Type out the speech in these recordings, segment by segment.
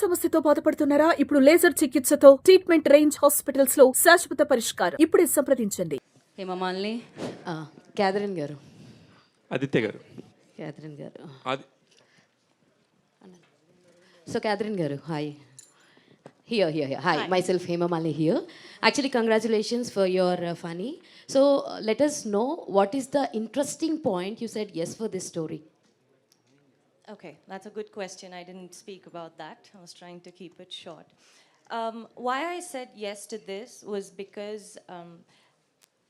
సమస్యతో బాధపడుతున్నారా? ఇప్పుడు లేజర్ చికిత్సతో ట్రీట్మెంట్ రేంజ్ హాస్పిటల్స్ లో శాశ్వత పరిష్కారం. ఇప్పుడే సంప్రదించండి. హేమమాలిని క్యాథరిన్ గారు, ఆదిత్య గారు, క్యాథరిన్ గారు. అది సో క్యాథరిన్ గారు, hi. Here. Hi, myself Hema Malini here. Actually, congratulations for your funny. So, let us know what is the interesting point you said yes for this story. Okay, that's a good question. I didn't speak about that. I was trying to keep it short. Why I said yes to this was because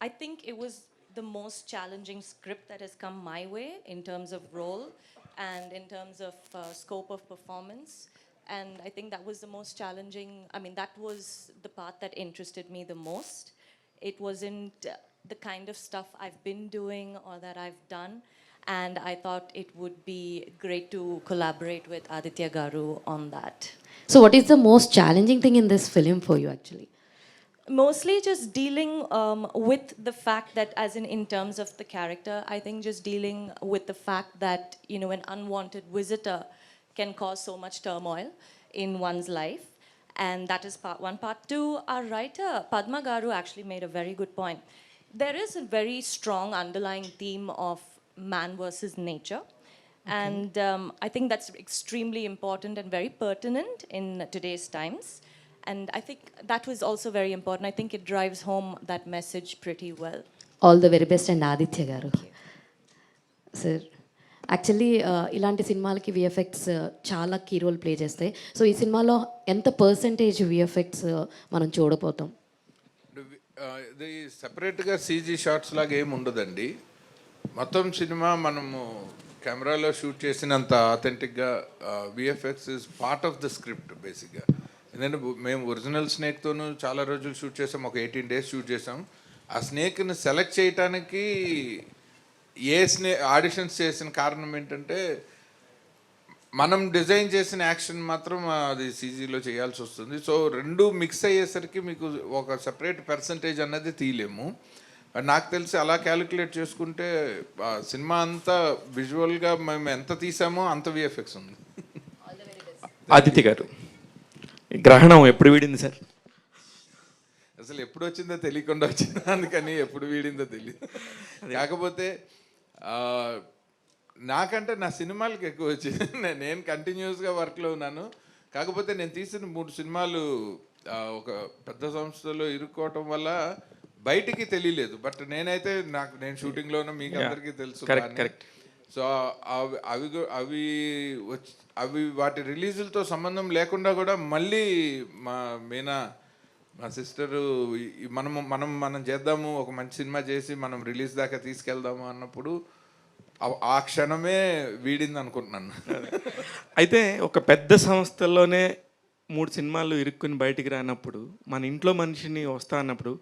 I think it was the most challenging script that has come my way in terms of role and in terms of scope of performance. And I think that was the most challenging. I mean, that was the part that interested me the most. It wasn't the kind of stuff I've been doing or that I've done. And I thought it would be great to collaborate with Aditya Garu on that. So, what is the most challenging thing in this film for you actually? Mostly just dealing with the fact that, as in terms of the character, I think just dealing with the fact that, you know, an unwanted visitor can cause so much turmoil in one's life. And that is part one. Part two, our writer, Padma Garu, actually made a very good point. There is a very strong underlying theme of man versus nature. Okay. And I think that's extremely important and very pertinent in today's times. And I think that was also very important. I think it drives home that message pretty well. All the very best, and Aditya Garu. Sir, actually ఇలాంటి సినిమాలకి VFX చాలా key role play చేస్తాయి. So ఈ సినిమాలో ఎంత percentage VFX మనం చూడబోతాం? ఇది సపరేట్గా సీజీ షార్ట్స్ లాగా ఏమి ఉండదండి. మొత్తం సినిమా మనము కెమెరాలో షూట్ చేసినంత ఆథెంటిక్గా VFX is part of the script బేసిక్గా. ఎందుకంటే మేము ఒరిజినల్ స్నేక్తోనూ చాలా రోజులు షూట్ చేసాం, ఒక 18 days షూట్ చేసాం. ఆ స్నేక్ని సెలెక్ట్ చేయటానికి ఆడిషన్స్ చేసిన కారణం ఏంటంటే మనం డిజైన్ చేసిన యాక్షన్ మాత్రం అది సీజీలో చేయాల్సి వస్తుంది. సో రెండు మిక్స్ అయ్యేసరికి మీకు ఒక సపరేట్ పర్సంటేజ్ అన్నది తీయలేము. నాకు తెలిసి అలా క్యాలిక్యులేట్ చేసుకుంటే సినిమా అంతా విజువల్గా మేము ఎంత తీసామో అంత విఎఫ్ఎక్స్ ఉంది. ఆదిత్య గారు, గ్రహణం ఎప్పుడు వీడింది సార్? అసలు ఎప్పుడు వచ్చిందో తెలియకుండా వచ్చిందా, అందుకని ఎప్పుడు వీడిందో తెలియదు. కాకపోతే నాకంటే నా సినిమాలకి ఎక్కువ వచ్చింది. నేను కంటిన్యూస్గా వర్క్లో ఉన్నాను. కాకపోతే నేను తీసిన 3 సినిమాలు ఒక పెద్ద సంస్థలో ఇరుక్కోవటం వల్ల బయటికి తెలియలేదు. బట్ నేనైతే నేను షూటింగ్లోనే మీకు అందరికీ తెలుసు. సో అవి వాటి రిలీజులతో సంబంధం లేకుండా కూడా మళ్ళీ మా సిస్టరు మనం చేద్దాము, ఒక మంచి సినిమా చేసి మనం రిలీజ్ దాకా తీసుకెళ్దాము అన్నప్పుడు ఆ క్షణమే వీడింది అనుకుంటున్నాను. అయితే ఒక పెద్ద సంస్థల్లోనే 3 సినిమాలు ఇరుక్కుని బయటికి రానప్పుడు, మన ఇంట్లో మనిషిని వస్తా అన్నప్పుడు,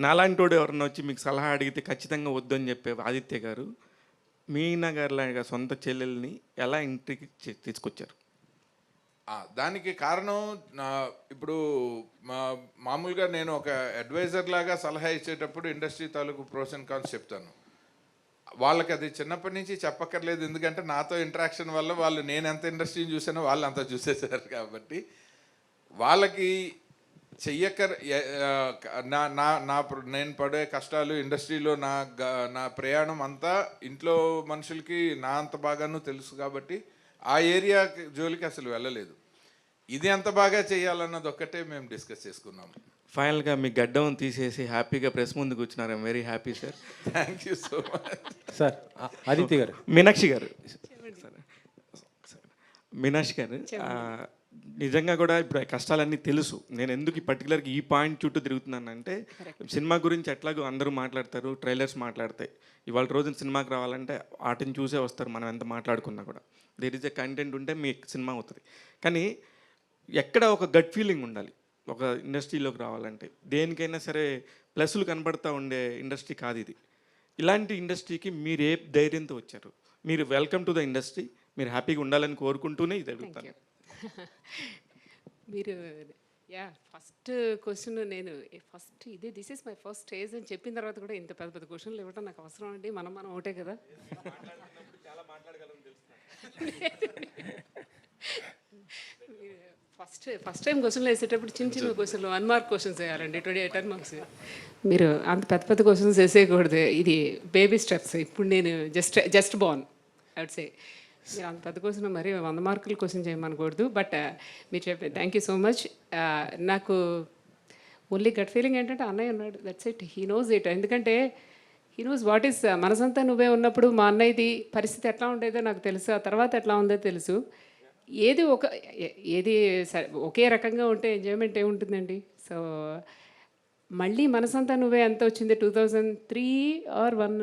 నాలాంటోడు ఎవరన్నా వచ్చి మీకు సలహా అడిగితే ఖచ్చితంగా వద్దని చెప్పే ఆదిత్య గారు మీనా గారు లాగా సొంత చెల్లెల్ని ఎలా ఇంటికి తీసుకొచ్చారు? దానికి కారణం ఇప్పుడు మామూలుగా నేను ఒక అడ్వైజర్ లాగా సలహా ఇచ్చేటప్పుడు ఇండస్ట్రీ తాలూకు ప్రోస్ అండ్ కాన్స్ చెప్తాను. వాళ్ళకి అది చిన్నప్పటి నుంచి చెప్పక్కర్లేదు, ఎందుకంటే నాతో ఇంటరాక్షన్ వల్ల వాళ్ళు నేను ఎంత ఇండస్ట్రీని చూసానో వాళ్ళు అంతా చూసేసారు. కాబట్టి వాళ్ళకి నేను పడే కష్టాలు, ఇండస్ట్రీలో నా ప్రయాణం అంతా ఇంట్లో మనుషులకి నా అంత బాగానూ తెలుసు. కాబట్టి ఆ ఏరియా జోలికి అసలు వెళ్ళలేదు. ఇది ఎంత బాగా చేయాలన్నది ఒక్కటే మేము డిస్కస్ చేసుకున్నాము. ఫైనల్గా మీ గడ్డం తీసేసి హ్యాపీగా ప్రెస్ ముందుకు వచ్చినారు. I'm very happy sir. Thank you so much sir. Aditya గారు, మీనాక్షి గారు, నిజంగా కూడా ఇప్పుడు కష్టాలన్నీ తెలుసు. నేను ఎందుకు ఈ పర్టికులర్గా ఈ పాయింట్ చుట్టూ తిరుగుతున్నానంటే, సినిమా గురించి ఎట్లాగో అందరూ మాట్లాడతారు, ట్రైలర్స్ మాట్లాడతాయి. ఇవాళ రోజున సినిమాకి రావాలంటే వాటిని చూసే వస్తారు. మనం ఎంత మాట్లాడుకున్నా కూడా దేర్ ఈజ్ ఎ కంటెంట్ ఉంటే మీ సినిమా అవుతుంది. కానీ ఎక్కడ ఒక గట్ ఫీలింగ్ ఉండాలి ఒక ఇండస్ట్రీలోకి రావాలంటే. దేనికైనా సరే ప్లస్లు కనబడతా ఉండే ఇండస్ట్రీ కాదు ఇది. ఇలాంటి ఇండస్ట్రీకి మీరు ఏ ధైర్యంతో వచ్చారు? మీరు వెల్కమ్ టు ద ఇండస్ట్రీ, మీరు హ్యాపీగా ఉండాలని కోరుకుంటూనే ఇది అడుగుతాను. మీరు ఫస్ట్ క్వశ్చన్ నేను first this is my first stage అని చెప్పిన తర్వాత కూడా ఇంత పెద్ద పెద్ద క్వశ్చన్లు ఇవ్వడం నాకు అవసరం అండి. మనం ఒకటే కదా. ఫస్ట్ టైం క్వశ్చన్లు వేసేటప్పుడు చిన్న చిన్న క్వశ్చన్లు 1 మార్క్ క్వశ్చన్స్ వేయాలండి 10 మార్క్స్. మీరు అంత పెద్ద పెద్ద క్వశ్చన్స్ వేసేయకూడదు. ఇది బేబీ స్టెప్స్. ఇప్పుడు నేను జస్ట్ బార్న్ అవుట్ సే. మీరు అంత పెద్ద క్వశ్చన్ మరి 100 మార్కులు క్వశ్చన్ చేయమనకూడదు. బట్ మీరు చెప్పే థ్యాంక్ యూ సో మచ్. నాకు ఓన్లీ గట్ ఫీలింగ్ ఏంటంటే అన్నయ్య ఉన్నాడు, that's it. He knows it. ఎందుకంటే హీ నోస్ వాట్ ఈస్ మనసంతా నువ్వే ఉన్నప్పుడు మా అన్నయ్యది పరిస్థితి ఎట్లా ఉండేదో నాకు తెలుసు, ఆ తర్వాత ఎట్లా ఉందో తెలుసు. ఏది ఒకే రకంగా ఉంటే ఎంజాయ్మెంట్ ఏముంటుందండి. సో మళ్ళీ మనసంతా నువ్వే ఎంత వచ్చింది 2003 ఆర్ 1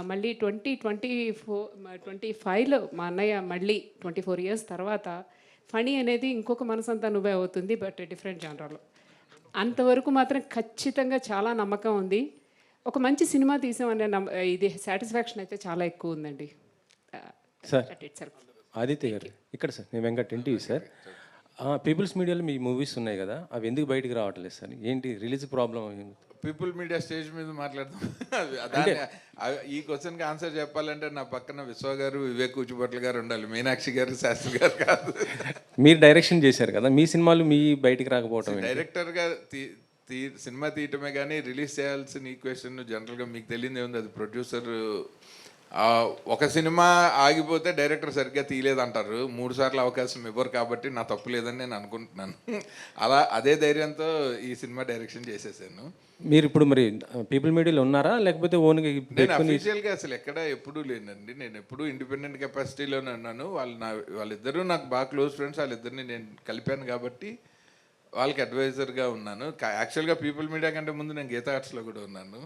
మళ్ళీ 2025లో మా అన్నయ్య మళ్ళీ 24 ఇయర్స్ తర్వాత ఫనీ అనేది ఇంకొక మనసంతా నువ్వే అవుతుంది, బట్ డిఫరెంట్ జానరాలో. అంతవరకు మాత్రం ఖచ్చితంగా చాలా నమ్మకం ఉంది. ఒక మంచి సినిమా తీసామనే ఇది సాటిస్ఫాక్షన్ అయితే చాలా ఎక్కువ ఉందండి. సార్ ఇట్స్ ఆదిత్య గారు ఇక్కడ సార్, నేను వెంకట్ ఎన్టీవీ సార్. పీపుల్స్ మీడియాలో మీ మూవీస్ ఉన్నాయి కదా, అవి ఎందుకు బయటికి రావట్లేదు సార్? ఏంటి release problem? People media stage మీద మాట్లాడదాం. ఈ క్వశ్చన్కి ఆన్సర్ చెప్పాలంటే నా పక్కన విశ్వ గారు, వివేక్ కూచిభట్ల గారు ఉండాలి, మీనాక్షి గారు, శాస్త్రి గారు కాదు. మీరు డైరెక్షన్ చేశారు కదా, మీ సినిమాలు మీ బయటికి రాకపోవటం ఏంటి? డైరెక్టర్గా సినిమా తీయటమే కానీ రిలీజ్ చేయాల్సిన ఈక్వేషన్ జనరల్గా మీకు తెలియదు ఏముంది, అది ప్రొడ్యూసర్. ఒక సినిమా ఆగిపోతే డైరెక్టర్ సరిగ్గా తీయలేదంటారు, 3 సార్లు అవకాశం ఇవ్వరు, కాబట్టి నా తప్పు లేదని నేను అనుకుంటున్నాను. అదే ధైర్యంతో ఈ సినిమా డైరెక్షన్ చేసేసాను. మీరు ఇప్పుడు మరి పీపుల్ మీడియాలో ఉన్నారా, లేకపోతే ఓన్గా? నేను అఫీషియల్గా అసలు ఎక్కడ ఎప్పుడూ లేనండి. నేను ఎప్పుడూ ఇండిపెండెంట్ కెపాసిటీలోనే ఉన్నాను. వాళ్ళిద్దరూ నాకు బాగా క్లోజ్ ఫ్రెండ్స్, వాళ్ళిద్దరిని నేను కలిపాను కాబట్టి వాళ్ళకి అడ్వైజర్గా ఉన్నాను. యాక్చువల్గా పీపుల్ మీడియా కంటే ముందు నేను గీతా ఆర్ట్స్లో కూడా ఉన్నాను.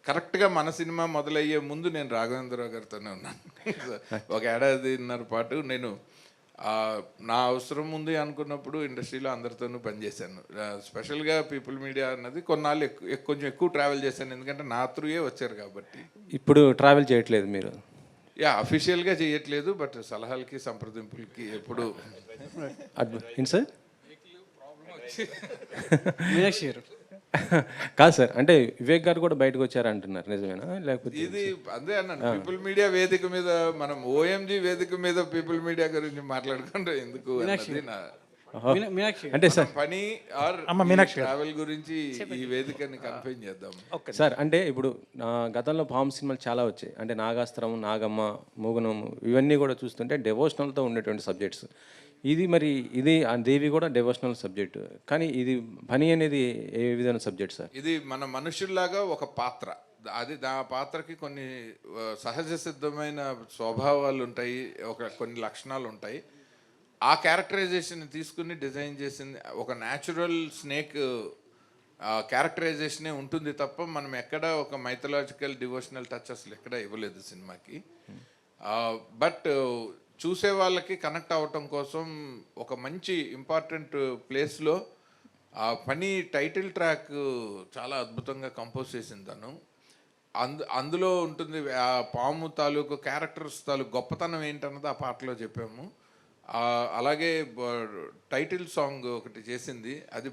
కరెక్ట్గా మన సినిమా మొదలయ్యే ముందు నేను రాఘవేంద్రరావు గారితోనే ఉన్నాను. 1 ఏడాదిన్నర పాటు నేను నా అవసరం ఉంది అనుకున్నప్పుడు ఇండస్ట్రీలో అందరితోనూ పనిచేశాను. స్పెషల్గా పీపుల్ మీడియా అన్నది కొన్నాళ్ళు కొంచెం ఎక్కువ ట్రావెల్ చేశాను, ఎందుకంటే నా త్రూయే వచ్చారు కాబట్టి. ఇప్పుడు ట్రావెల్ చేయట్లేదు మీరు? అఫీషియల్గా చేయట్లేదు, బట్ సలహాలకి సంప్రదింపులకి ఎప్పుడు. ఏంటి సార్? మీనాక్షి గారు కాదు సార్, అంటే వివేక్ గారు కూడా బయటకు వచ్చారు అంటున్నారు, నిజమేనా? లేకపోతే ఇది అదే అన్నాను, పీపుల్ మీడియా వేదిక మీద మనం ఓఎంజీ వేదిక మీద పీపుల్ మీడియా గురించి మాట్లాడుకుంటే ఎందుకు అన్నది నా మీనాక్షి అంటే సార్ పని ఆర్ ట్రావెల్ గురించి ఈ వేదికని కన్ఫైన్ చేద్దాం సార్. అంటే ఇప్పుడు గతంలో పాము సినిమాలు చాలా వచ్చాయి, అంటే నాగాస్త్రం, నాగమ్మ, మూగనము, ఇవన్నీ కూడా చూస్తుంటే డెవోషనల్తో ఉండేటువంటి సబ్జెక్ట్స్. ఇది మరి ఇది దేవి కూడా డెవోషనల్ సబ్జెక్ట్, కానీ ఇది పని అనేది ఏ విధమైన సబ్జెక్ట్ సార్? ఇది మన మనుషుల్లాగా ఒక పాత్ర, అది ఆ పాత్రకి కొన్ని సహజ సిద్ధమైన స్వభావాలు ఉంటాయి, కొన్ని లక్షణాలు ఉంటాయి. ఆ క్యారెక్టరైజేషన్ తీసుకుని డిజైన్ చేసింది ఒక న్యాచురల్ స్నేక్ క్యారెక్టరైజేషనే ఉంటుంది తప్ప మనం ఎక్కడ ఒక మైథలాజికల్ డివోషనల్ టచ్ అసలు ఎక్కడ ఇవ్వలేదు సినిమాకి. బట్ చూసే వాళ్ళకి కనెక్ట్ అవ్వటం కోసం ఒక మంచి ఇంపార్టెంట్ ప్లేస్లో ఆ పని టైటిల్ ట్రాక్ చాలా అద్భుతంగా కంపోజ్ చేసింది తను. అందులో ఉంటుంది ఆ పాము తాలూకు క్యారెక్టర్స్ తాలూకు గొప్పతనం ఏంటన్నది ఆ పాటలో చెప్పాము. అలాగే టైటిల్ సాంగ్ ఒకటి చేసింది, అది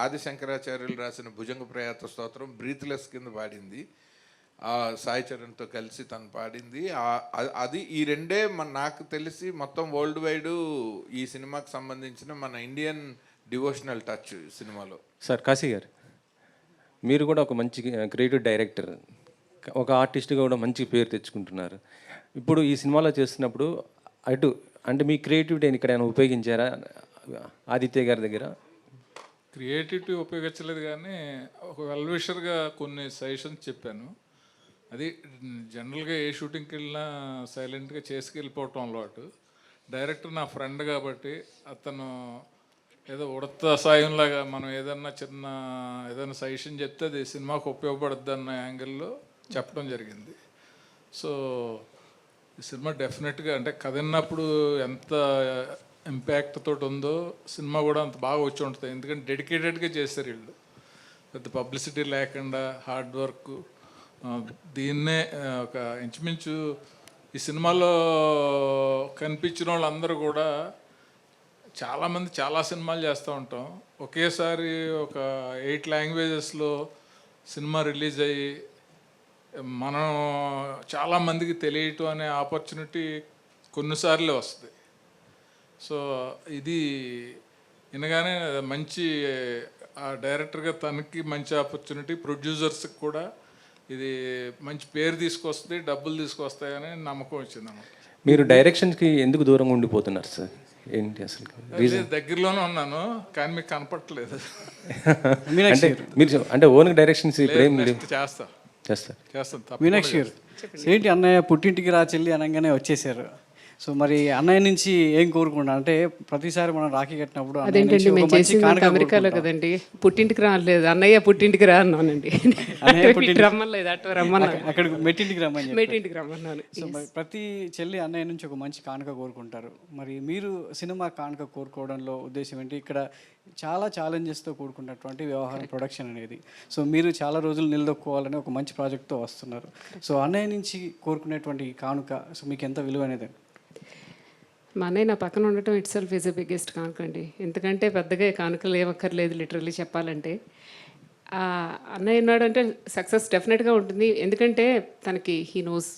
ఆది శంకరాచార్యులు రాసిన భుజంగ ప్రయాత స్తోత్రం బ్రీత్లెస్ కింద పాడింది, సాయి చరణ్తో కలిసి తను పాడింది. అది ఈ రెండే నాకు తెలిసి మొత్తం వరల్డ్ వైడ్ ఈ సినిమాకి సంబంధించిన మన ఇండియన్ డివోషనల్ టచ్ సినిమాలో. సార్ కాశీ గారు, మీరు కూడా ఒక మంచి క్రియేటివ్ డైరెక్టర్, ఒక ఆర్టిస్ట్గా కూడా మంచి పేరు తెచ్చుకుంటున్నారు. ఇప్పుడు ఈ సినిమాలో చేస్తున్నప్పుడు అంటే మీ క్రియేటివిటీని ఇక్కడ ఏమైనా ఉపయోగించారా ఆదిత్య గారి దగ్గర? క్రియేటివిటీ ఉపయోగించలేదు, కానీ ఒక వెల్విషర్గా కొన్ని సజెషన్స్ చెప్పాను. అది జనరల్గా ఏ షూటింగ్కి వెళ్ళినా సైలెంట్గా చేసుకెళ్ళిపోవటం అలవాటు. డైరెక్టర్ నా ఫ్రెండ్ కాబట్టి అతను ఏదో ఉడత సాయంలాగా మనం ఏదైనా సజెషన్ చెప్తే అది సినిమాకు ఉపయోగపడుద్ది అన్న యాంగిల్లో చెప్పడం జరిగింది. సో ఈ సినిమా డెఫినెట్గా అంటే కథ విన్నప్పుడు ఎంత ఇంపాక్ట్ తోటి ఉందో సినిమా కూడా అంత బాగా వచ్చి ఉంటుంది. ఎందుకంటే డెడికేటెడ్గా చేస్తారు వీళ్ళు, పెద్ద పబ్లిసిటీ లేకుండా హార్డ్ వర్క్. దీన్నే ఒక ఇంచుమించు ఈ సినిమాలో కనిపించిన వాళ్ళందరూ కూడా చాలామంది చాలా సినిమాలు చేస్తూ ఉంటాం. ఒకేసారి ఒక 8 లాంగ్వేజెస్లో సినిమా రిలీజ్ అయ్యి మనం చాలామందికి తెలియటం అనే ఆపర్చునిటీ కొన్నిసార్లు వస్తుంది. సో ఇది వినగానే మంచి డైరెక్టర్గా తనకి మంచి ఆపర్చునిటీ, ప్రొడ్యూసర్స్కి కూడా ఇది మంచి పేరు తీసుకొస్తుంది, డబ్బులు తీసుకొస్తాయని నమ్మకం వచ్చింది అన్నమాట. మీరు డైరెక్షన్కి ఎందుకు దూరంగా ఉండిపోతున్నారు సార్? ఏంటి అసలు లేదు, దగ్గరలోనే ఉన్నాను కానీ మీకు కనపట్లేదు. అంటే మీరు అంటే ఓన్ డైరెక్షన్స్ ఇప్పుడు ఏం మీరు చేస్తాను మీనాక్షి గారు, ఏంటి అన్నయ్య పుట్టింటికి రా చెల్లి అనగానే వచ్చేసారు. సో మరి అన్నయ్య నుంచి ఏం కోరుకుంటా అంటే ప్రతిసారి మనం రాఖీ కట్టినప్పుడు అన్నయ్య నుంచి అదేంటండి, ఒక మేము మంచి చేసింది కానుక అమెరికాలో కోరుకుంటాం. కదండి, పుట్టింటికి రాలేదు, అన్నయ్య పుట్టింటికి రా అన్నానండి. ఇటు రమ్మలేదు, అటు రమ్మన్నాను, అక్కడికి మెట్టింటికి రమ్మని చెప్పారు. మెట్టింటికి రమ్మన్నాను. సో మరి ప్రతి చెల్లి అన్నయ్య నుంచి ఒక మంచి కానుక కోరుకుంటారు. మరి మీరు సినిమా కానుక కోరుకోవడంలో ఉద్దేశం ఏంటి? ఇక్కడ చాలా ఛాలెంజెస్తో కూడుకున్నటువంటి వ్యవహారం ప్రొడక్షన్ అనేది. సో మీరు చాలా రోజులు నిలదొక్కుకోవాలని ఒక మంచి ప్రాజెక్ట్తో వస్తున్నారు. సో అన్నయ్య నుంచి కోరుకునేటువంటి కానుక సో మీకు ఎంత విలువ అనేది? మా అన్నయ్య నా పక్కన ఉండటం itself is a biggest కానుకండి. ఎందుకంటే పెద్దగా కానుకలు ఏమక్కర్లేదు లిటరల్లీ చెప్పాలంటే. అన్నయ్య ఉన్నాడంటే సక్సెస్ డెఫినెట్గా ఉంటుంది. ఎందుకంటే తనకి he knows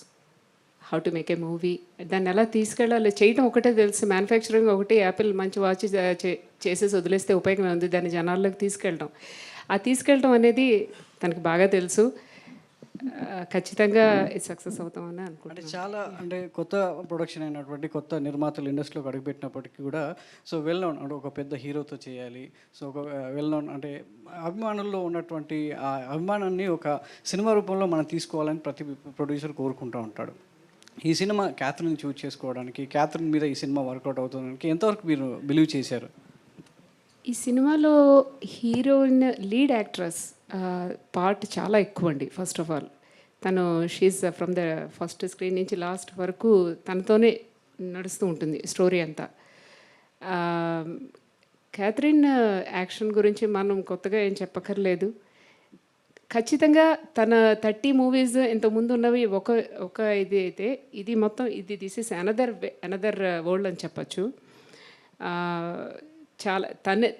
how to make a movie, దాన్ని ఎలా తీసుకెళ్ళాలి చేయటం ఒకటే తెలుసు. మ్యానుఫ్యాక్చరింగ్ ఒకటి, యాపిల్ మంచి వాచ్ చేసేసి వదిలేస్తే ఉపయోగం ఉంది, దాన్ని జనాల్లోకి తీసుకెళ్ళడం. ఆ తీసుకెళ్ళడం అనేది తనకి బాగా తెలుసు. ఖచ్చితంగా ఇది సక్సెస్ అవుతామని అనుకుంటున్నాను. అంటే చాలా అంటే కొత్త ప్రొడక్షన్ అయినటువంటి కొత్త నిర్మాతలు ఇండస్ట్రీలోకి అడుగుపెట్టినప్పటికీ కూడా సో వెల్ నోన్ అంటే ఒక పెద్ద హీరోతో చేయాలి. సో ఒక వెల్ నోన్ అంటే అభిమానుల్లో ఉన్నటువంటి ఆ అభిమానాన్ని ఒక సినిమా రూపంలో మనం తీసుకోవాలని ప్రతి ప్రొడ్యూసర్ కోరుకుంటూ ఉంటాడు. ఈ సినిమా క్యాథరిన్ చూజ్ చేసుకోవడానికి, క్యాథరిన్ మీద ఈ సినిమా వర్కౌట్ అవుతుందానికి ఎంతవరకు మీరు బిలీవ్ చేశారు? ఈ సినిమాలో హీరోయిన్ లీడ్ యాక్ట్రెస్ పార్ట్ చాలా ఎక్కువ అండి. ఫస్ట్ ఆఫ్ ఆల్ తను she's from the first screen నుంచి లాస్ట్ వరకు తనతోనే నడుస్తూ ఉంటుంది స్టోరీ అంతా. క్యాథరిన్ యాక్షన్ గురించి మనం కొత్తగా ఏం చెప్పక్కర్లేదు. ఖచ్చితంగా తన 30 మూవీస్ ఇంతకుముందు ఉన్నవి ఒక ఇది అయితే, ఇది మొత్తం ఇది దిస్ ఇస్ అనదర్ వరల్డ్ అని చెప్పచ్చు. చాలా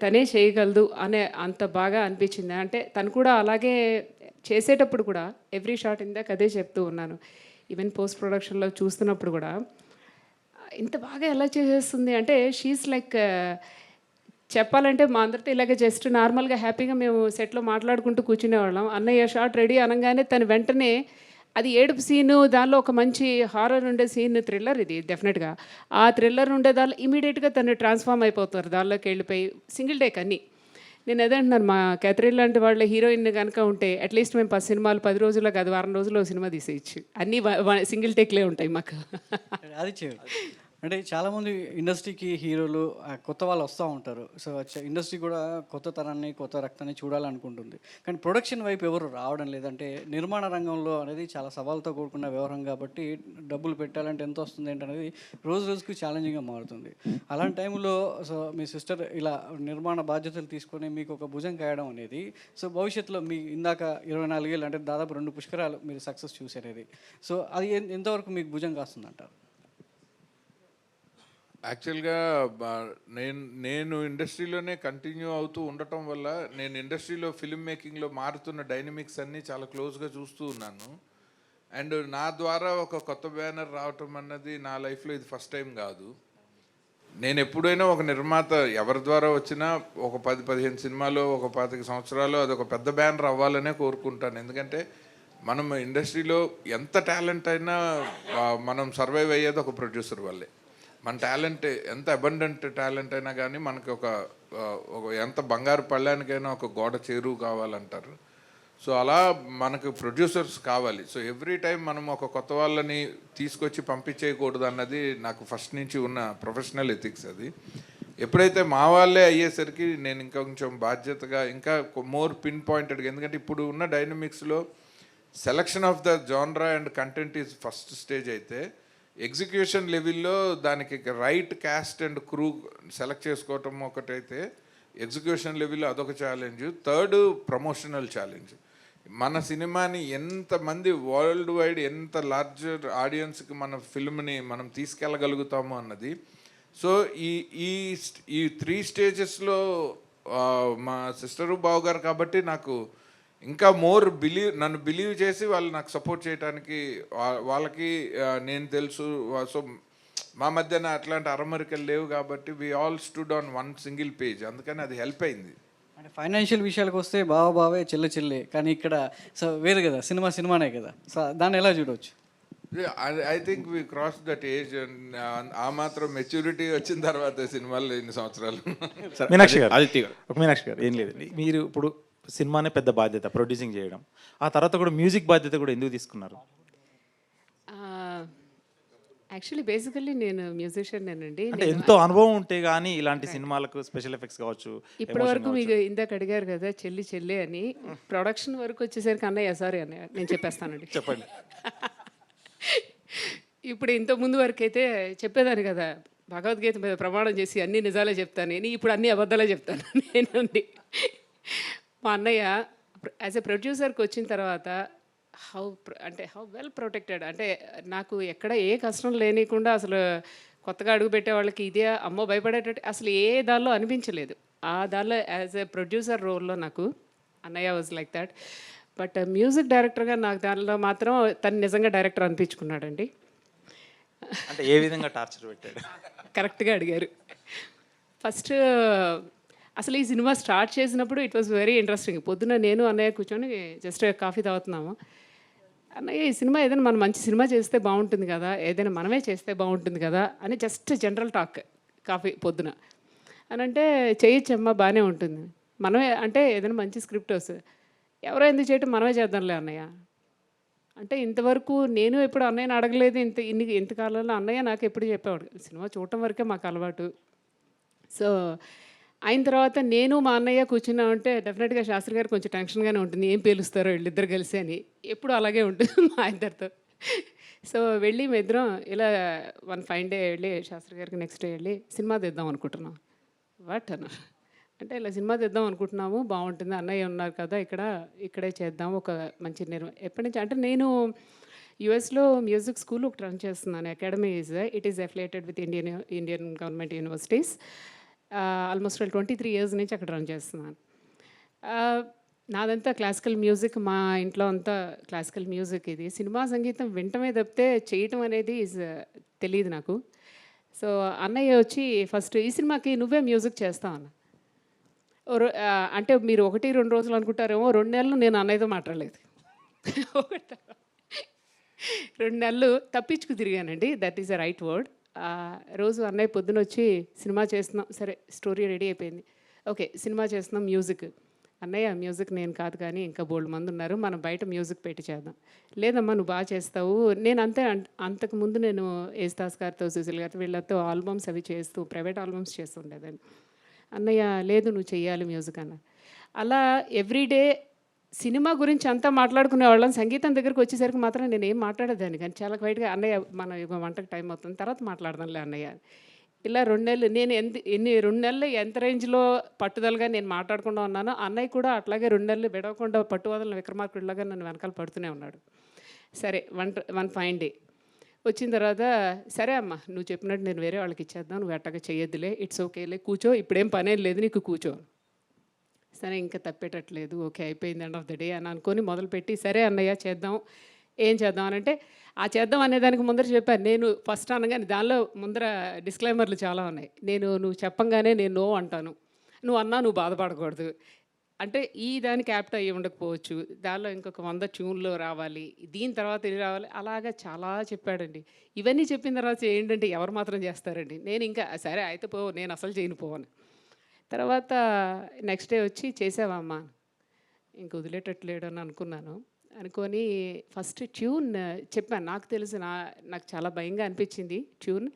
తనే చేయగలదు అనే అంత బాగా అనిపించింది. అంటే తను కూడా అలాగే చేసేటప్పుడు కూడా ఎవ్రీ షాట్ ఇందాక అదే చెప్తూ ఉన్నాను. ఈవెన్ పోస్ట్ ప్రొడక్షన్లో చూస్తున్నప్పుడు కూడా ఇంత బాగా ఎలా చేసేస్తుంది అంటే షీస్ లైక్, చెప్పాలంటే మా అందరితో ఇలాగే జస్ట్ నార్మల్గా హ్యాపీగా మేము సెట్లో మాట్లాడుకుంటూ కూర్చునేవాళ్ళం. అన్నయ్య షాట్ రెడీ అనగానే తను వెంటనే అది ఏడుపు సీను, దానిలో ఒక మంచి హారర్ ఉండే సీన్, థ్రిల్లర్ ఇది డెఫినెట్గా. ఆ థ్రిల్లర్ ఉండే దానిలో ఇమీడియట్గా తను ట్రాన్స్ఫార్మ్ అయిపోతారు, దానిలోకి వెళ్ళిపోయి సింగిల్ టేక్ అన్నీ. నేను అదే అంటున్నాను, మా క్యాథరిన్ లాంటి వాళ్ళ హీరోయిన్ కనుక ఉంటే అట్లీస్ట్ మేము 10 సినిమాలు 10 రోజుల్లో కాదు వారం రోజుల్లో సినిమా తీసేయచ్చు. అన్నీ సింగిల్ టేక్లే ఉంటాయి మాకు. అది అంటే చాలామంది ఇండస్ట్రీకి హీరోలు కొత్త వాళ్ళు వస్తూ ఉంటారు. సో ఇండస్ట్రీ కూడా కొత్త తరాన్ని కొత్త రక్తాన్ని చూడాలనుకుంటుంది. కానీ ప్రొడక్షన్ వైపు ఎవరు రావడం లేదంటే నిర్మాణ రంగంలో అనేది చాలా సవాల్తో కూడుకున్న వ్యవహారం కాబట్టి డబ్బులు పెట్టాలంటే ఎంత వస్తుంది ఏంటనేది రోజు రోజుకు ఛాలెంజింగ్గా మారుతుంది. అలాంటి టైంలో సో మీ సిస్టర్ ఇలా నిర్మాణ బాధ్యతలు తీసుకొని మీకు ఒక భుజం కాయడం అనేది సో భవిష్యత్తులో మీ ఇందాక 24 ఏళ్ళు అంటే దాదాపు 2 పుష్కరాలు మీరు సక్సెస్ చూసేది. సో అది ఎంతవరకు మీకు భుజం కాస్తుందంటారు? యాక్చువల్గా నేను ఇండస్ట్రీలోనే కంటిన్యూ అవుతూ ఉండటం వల్ల నేను ఇండస్ట్రీలో ఫిల్మ్ మేకింగ్లో మారుతున్న డైనమిక్స్ అన్నీ చాలా క్లోజ్గా చూస్తూ ఉన్నాను. అండ్ నా ద్వారా ఒక కొత్త బ్యానర్ రావటం అన్నది నా లైఫ్లో ఇది ఫస్ట్ టైం కాదు. నేను ఎప్పుడైనా ఒక నిర్మాత ఎవరి ద్వారా వచ్చినా ఒక 10-15 సినిమాలు ఒక 25 సంవత్సరాలు అదొక పెద్ద బ్యానర్ అవ్వాలనే కోరుకుంటాను. ఎందుకంటే మనం ఇండస్ట్రీలో ఎంత టాలెంట్ అయినా మనం సర్వైవ్ అయ్యేది ఒక ప్రొడ్యూసర్ వల్లే. మన టాలెంట్ ఎంత అబండెంట్ టాలెంట్ అయినా కానీ మనకి ఒక ఎంత బంగారు పళ్ళానికైనా ఒక గోడ చేరువు కావాలంటారు. సో అలా మనకు ప్రొడ్యూసర్స్ కావాలి. సో ఎవ్రీ టైం మనం ఒక కొత్త వాళ్ళని తీసుకొచ్చి పంపించేయకూడదు అన్నది నాకు ఫస్ట్ నుంచి ఉన్న ప్రొఫెషనల్ ఎథిక్స్. అది ఎప్పుడైతే మా వాళ్ళే అయ్యేసరికి నేను ఇంకా కొంచెం బాధ్యతగా ఇంకా మోర్ పిన్ పాయింటెడ్గా, ఎందుకంటే ఇప్పుడు ఉన్న డైనమిక్స్లో selection of the genre and content is first stage అయితే ఎగ్జిక్యూషన్ లెవెల్లో దానికి right cast and crew select చేసుకోవటం ఒకటైతే ఎగ్జిక్యూషన్ లెవెల్లో అదొక ఛాలెంజ్. Third promotional challenge. మన సినిమాని ఎంతమంది వరల్డ్ వైడ్ ఎంత లార్జర్ ఆడియన్స్కి మన ఫిల్మ్ని మనం తీసుకెళ్ళగలుగుతాము అన్నది. సో ఈ 3 స్టేజెస్లో మా సిస్టరు బావగారు కాబట్టి నాకు ఇంకా మోర్ నన్ను బిలీవ్ చేసి వాళ్ళు నాకు సపోర్ట్ చేయడానికి వాళ్ళకి నేను తెలుసు. సో మా మధ్యన అట్లాంటి అరమరికలు లేవు కాబట్టి we all stood on one single page, అందుకని అది హెల్ప్ అయింది. అంటే ఫైనాన్షియల్ విషయాలకు వస్తే బావే చెల్లె కానీ ఇక్కడ సో వేరు కదా, సినిమానే కదా, సో దాన్ని ఎలా చూడవచ్చు? I think we cross that age. ఆ మాత్రం మెచ్యూరిటీ వచ్చిన తర్వాత సినిమాలు ఎన్ని సంవత్సరాలు. మీనాక్షి గారు, ఆదిత్య గారు, మీనాక్షి గారు, ఏం లేదండి, మీరు ఇప్పుడు సినిమానే పెద్ద బాధ్యత ప్రొడ్యూసింగ్ చేయడం, ఆ తర్వాత కూడా మ్యూజిక్ బాధ్యత కూడా ఎందుకు తీసుకున్నారు? యాక్చువల్లీ బేసికల్లీ నేను మ్యూజిషియన్నేనండి. అంటే ఎంతో అనుభవం ఉంటే కానీ ఇలాంటి సినిమాలకు స్పెషల్ ఎఫెక్ట్స్ కావచ్చు. ఇప్పటి వరకు మీకు ఇందాక అడిగారు కదా చెల్లి అని, ప్రొడక్షన్ వరకు వచ్చేసరికి అన్నయ్య సారీ అన్నయ్య నేను చెప్పేస్తానండి. చెప్పండి. ఇప్పుడు ఇంత ముందు వరకు అయితే చెప్పేదాన్ని కదా, భగవద్గీత మీద ప్రమాణం చేసి అన్ని నిజాలే చెప్తాను నేను, ఇప్పుడు అన్ని అబద్ధాలే చెప్తాను నేనండి. మా అన్నయ్య యాజ్ ఎ ప్రొడ్యూసర్కి వచ్చిన తర్వాత హౌ వెల్ ప్రొటెక్టెడ్ అంటే, నాకు ఎక్కడ ఏ కష్టం లేనికుండా అసలు కొత్తగా అడుగు పెట్టే వాళ్ళకి ఇదే అమ్మో భయపడేటట్టు అసలు ఏ దానిలో అనిపించలేదు. ఆ దానిలో యాజ్ ఎ ప్రొడ్యూసర్ రోల్లో నాకు అన్నయ్య was like that. But music డైరెక్టర్గా నాకు దానిలో మాత్రం తను నిజంగా డైరెక్టర్ అనిపించుకున్నాడండి. అంటే ఏ విధంగా టార్చర్ పెట్టాడు? కరెక్ట్గా అడిగారు. ఫస్ట్ అసలు ఈ సినిమా స్టార్ట్ చేసినప్పుడు ఇట్ వాజ్ వెరీ ఇంట్రెస్టింగ్. పొద్దున్న నేను అన్నయ్య కూర్చొని జస్ట్ కాఫీ తాగుతున్నాము. అన్నయ్య ఈ సినిమా ఏదైనా మనం మంచి సినిమా చేస్తే బాగుంటుంది కదా, ఏదైనా మనమే చేస్తే బాగుంటుంది కదా అని జస్ట్ జనరల్ టాక్ కాఫీ పొద్దున అని అంటే, చేయొచ్చమ్మా బాగానే ఉంటుంది, మనమే అంటే ఏదైనా మంచి స్క్రిప్ట్ వస్తుంది, ఎవరో ఎందుకు చేయటం మనమే చేద్దాంలే అన్నయ్య అంటే. ఇంతవరకు నేను ఎప్పుడు అన్నయ్యని అడగలేదు. ఇంతకాలంలో అన్నయ్య నాకు ఎప్పుడు చెప్పేవాడు, సినిమా చూడటం వరకే మాకు అలవాటు. సో అయిన తర్వాత నేను మా అన్నయ్య కూర్చున్నామంటే డెఫినెట్గా శాస్త్రి గారు కొంచెం టెన్షన్గానే ఉంటుంది, ఏం పేలుస్తారో వీళ్ళిద్దరు కలిసి అని. ఎప్పుడు అలాగే ఉంటుంది మా ఇద్దరితో. సో వెళ్ళి మీ ఇద్దరం ఇలా వన్ ఫైన్ డే వెళ్ళి శాస్త్రి గారికి నెక్స్ట్ డే వెళ్ళి సినిమా తీద్దాం అనుకుంటున్నాం. వాట్ అన్న అంటే ఇలా సినిమా తీద్దాం అనుకుంటున్నాము, బాగుంటుంది, అన్నయ్య ఉన్నారు కదా ఇక్కడే చేద్దాం, ఒక మంచి ఎప్పటి నుంచి అంటే నేను యూఎస్లో మ్యూజిక్ స్కూల్ ఒకటి రన్ చేస్తున్నాను. Academy it is affiliated with Indian government universities. Almost 23 years నుంచి అక్కడ రన్ చేస్తున్నాను. నాదంతా క్లాసికల్ మ్యూజిక్, మా ఇంట్లో అంతా క్లాసికల్ మ్యూజిక్. ఇది సినిమా సంగీతం వింటమే తప్పితే చేయటం అనేది తెలియదు నాకు. సో అన్నయ్య వచ్చి ఫస్ట్ ఈ సినిమాకి నువ్వే మ్యూజిక్ చేస్తావు అన్న. అంటే మీరు 1-2 రోజులు అనుకుంటారేమో, 2 నెలలు నేను అన్నయ్యతో మాట్లాడలేదు. 2 నెలలు తప్పించుకు తిరిగానండి, that is a right word. రోజు అన్నయ్య పొద్దున వచ్చి సినిమా చేస్తున్నాం, సరే స్టోరీ రెడీ అయిపోయింది, ఓకే సినిమా చేస్తున్నాం, మ్యూజిక్. అన్నయ్య మ్యూజిక్ నేను కాదు కానీ ఇంకా బోల్డ్ మంది ఉన్నారు, మనం బయట మ్యూజిక్ పెట్టి చేద్దాం. లేదమ్మా నువ్వు బాగా చేస్తావు. నేను అంతకుముందు నేను యేసుదాస్ గారితో, సుశీల్ గారితో వీళ్ళతో ఆల్బమ్స్ అవి చేస్తూ ప్రైవేట్ ఆల్బమ్స్ చేస్తుండేదాన్ని. అన్నయ్య లేదు నువ్వు చెయ్యాలి మ్యూజిక్ అన్న. అలా ఎవ్రీడే సినిమా గురించి అంతా మాట్లాడుకునే వాళ్ళం. సంగీతం దగ్గరికి వచ్చేసరికి మాత్రం నేను ఏం మాట్లాడేదాన్ని కానీ చాలా క్వైట్గా అన్నయ్య మన వంటకు టైం అవుతుంది తర్వాత మాట్లాడదాంలే అన్నయ్య. ఇలా 2 నెలలు నేను 2 నెలలు ఎంత రేంజ్లో పట్టుదలగా నేను మాట్లాడకుండా ఉన్నానో, అన్నయ్య కూడా అట్లాగే 2 నెలలు విడవకుండా పట్టువదలని విక్రమార్కుడిలాగా నన్ను వెనకాల పడుతూనే ఉన్నాడు. సరే వన్ ఫైన్ డే వచ్చిన తర్వాత, సరే అమ్మ నువ్వు చెప్పినట్టు నేను వేరే వాళ్ళకి ఇచ్చేద్దాం, నువ్వు అట్టగా చేయొద్దులే, ఇట్స్ ఓకేలే, కూర్చో, ఇప్పుడేం పనేం లేదు నీకు, కూర్చో. సరే ఇంకా తప్పేటట్లేదు, ఓకే అయిపోయింది ఎండ్ ఆఫ్ ద డే అని అనుకొని మొదలుపెట్టి, సరే అన్నయ్య చేద్దాం, ఏం చేద్దాం అని అంటే, ఆ చేద్దాం అనేదానికి ముందర చెప్పాను నేను. ఫస్ట్ అనగానే దానిలో ముందర డిస్క్లైమర్లు చాలా ఉన్నాయి. నువ్వు చెప్పంగానే నేను నో అంటాను, నువ్వు అన్నా నువ్వు బాధపడకూడదు అంటే ఈ దానికి యాప్ట్ అయ్యి ఉండకపోవచ్చు, దానిలో ఇంకొక 100 ట్యూన్లు రావాలి, దీని తర్వాత ఇది రావాలి, అలాగా చాలా చెప్పాడండి. ఇవన్నీ చెప్పిన తర్వాత ఏంటంటే ఎవరు మాత్రం చేస్తారండి. నేను ఇంకా సరే అయితే నేను అసలు చేయను పోవను. తర్వాత నెక్స్ట్ డే వచ్చి చేసావమ్మా, ఇంక వదిలేటట్లేడు అని అనుకొని ఫస్ట్ ట్యూన్ చెప్పాను. నాకు తెలుసు నాకు చాలా భయంగా అనిపించింది ట్యూన్.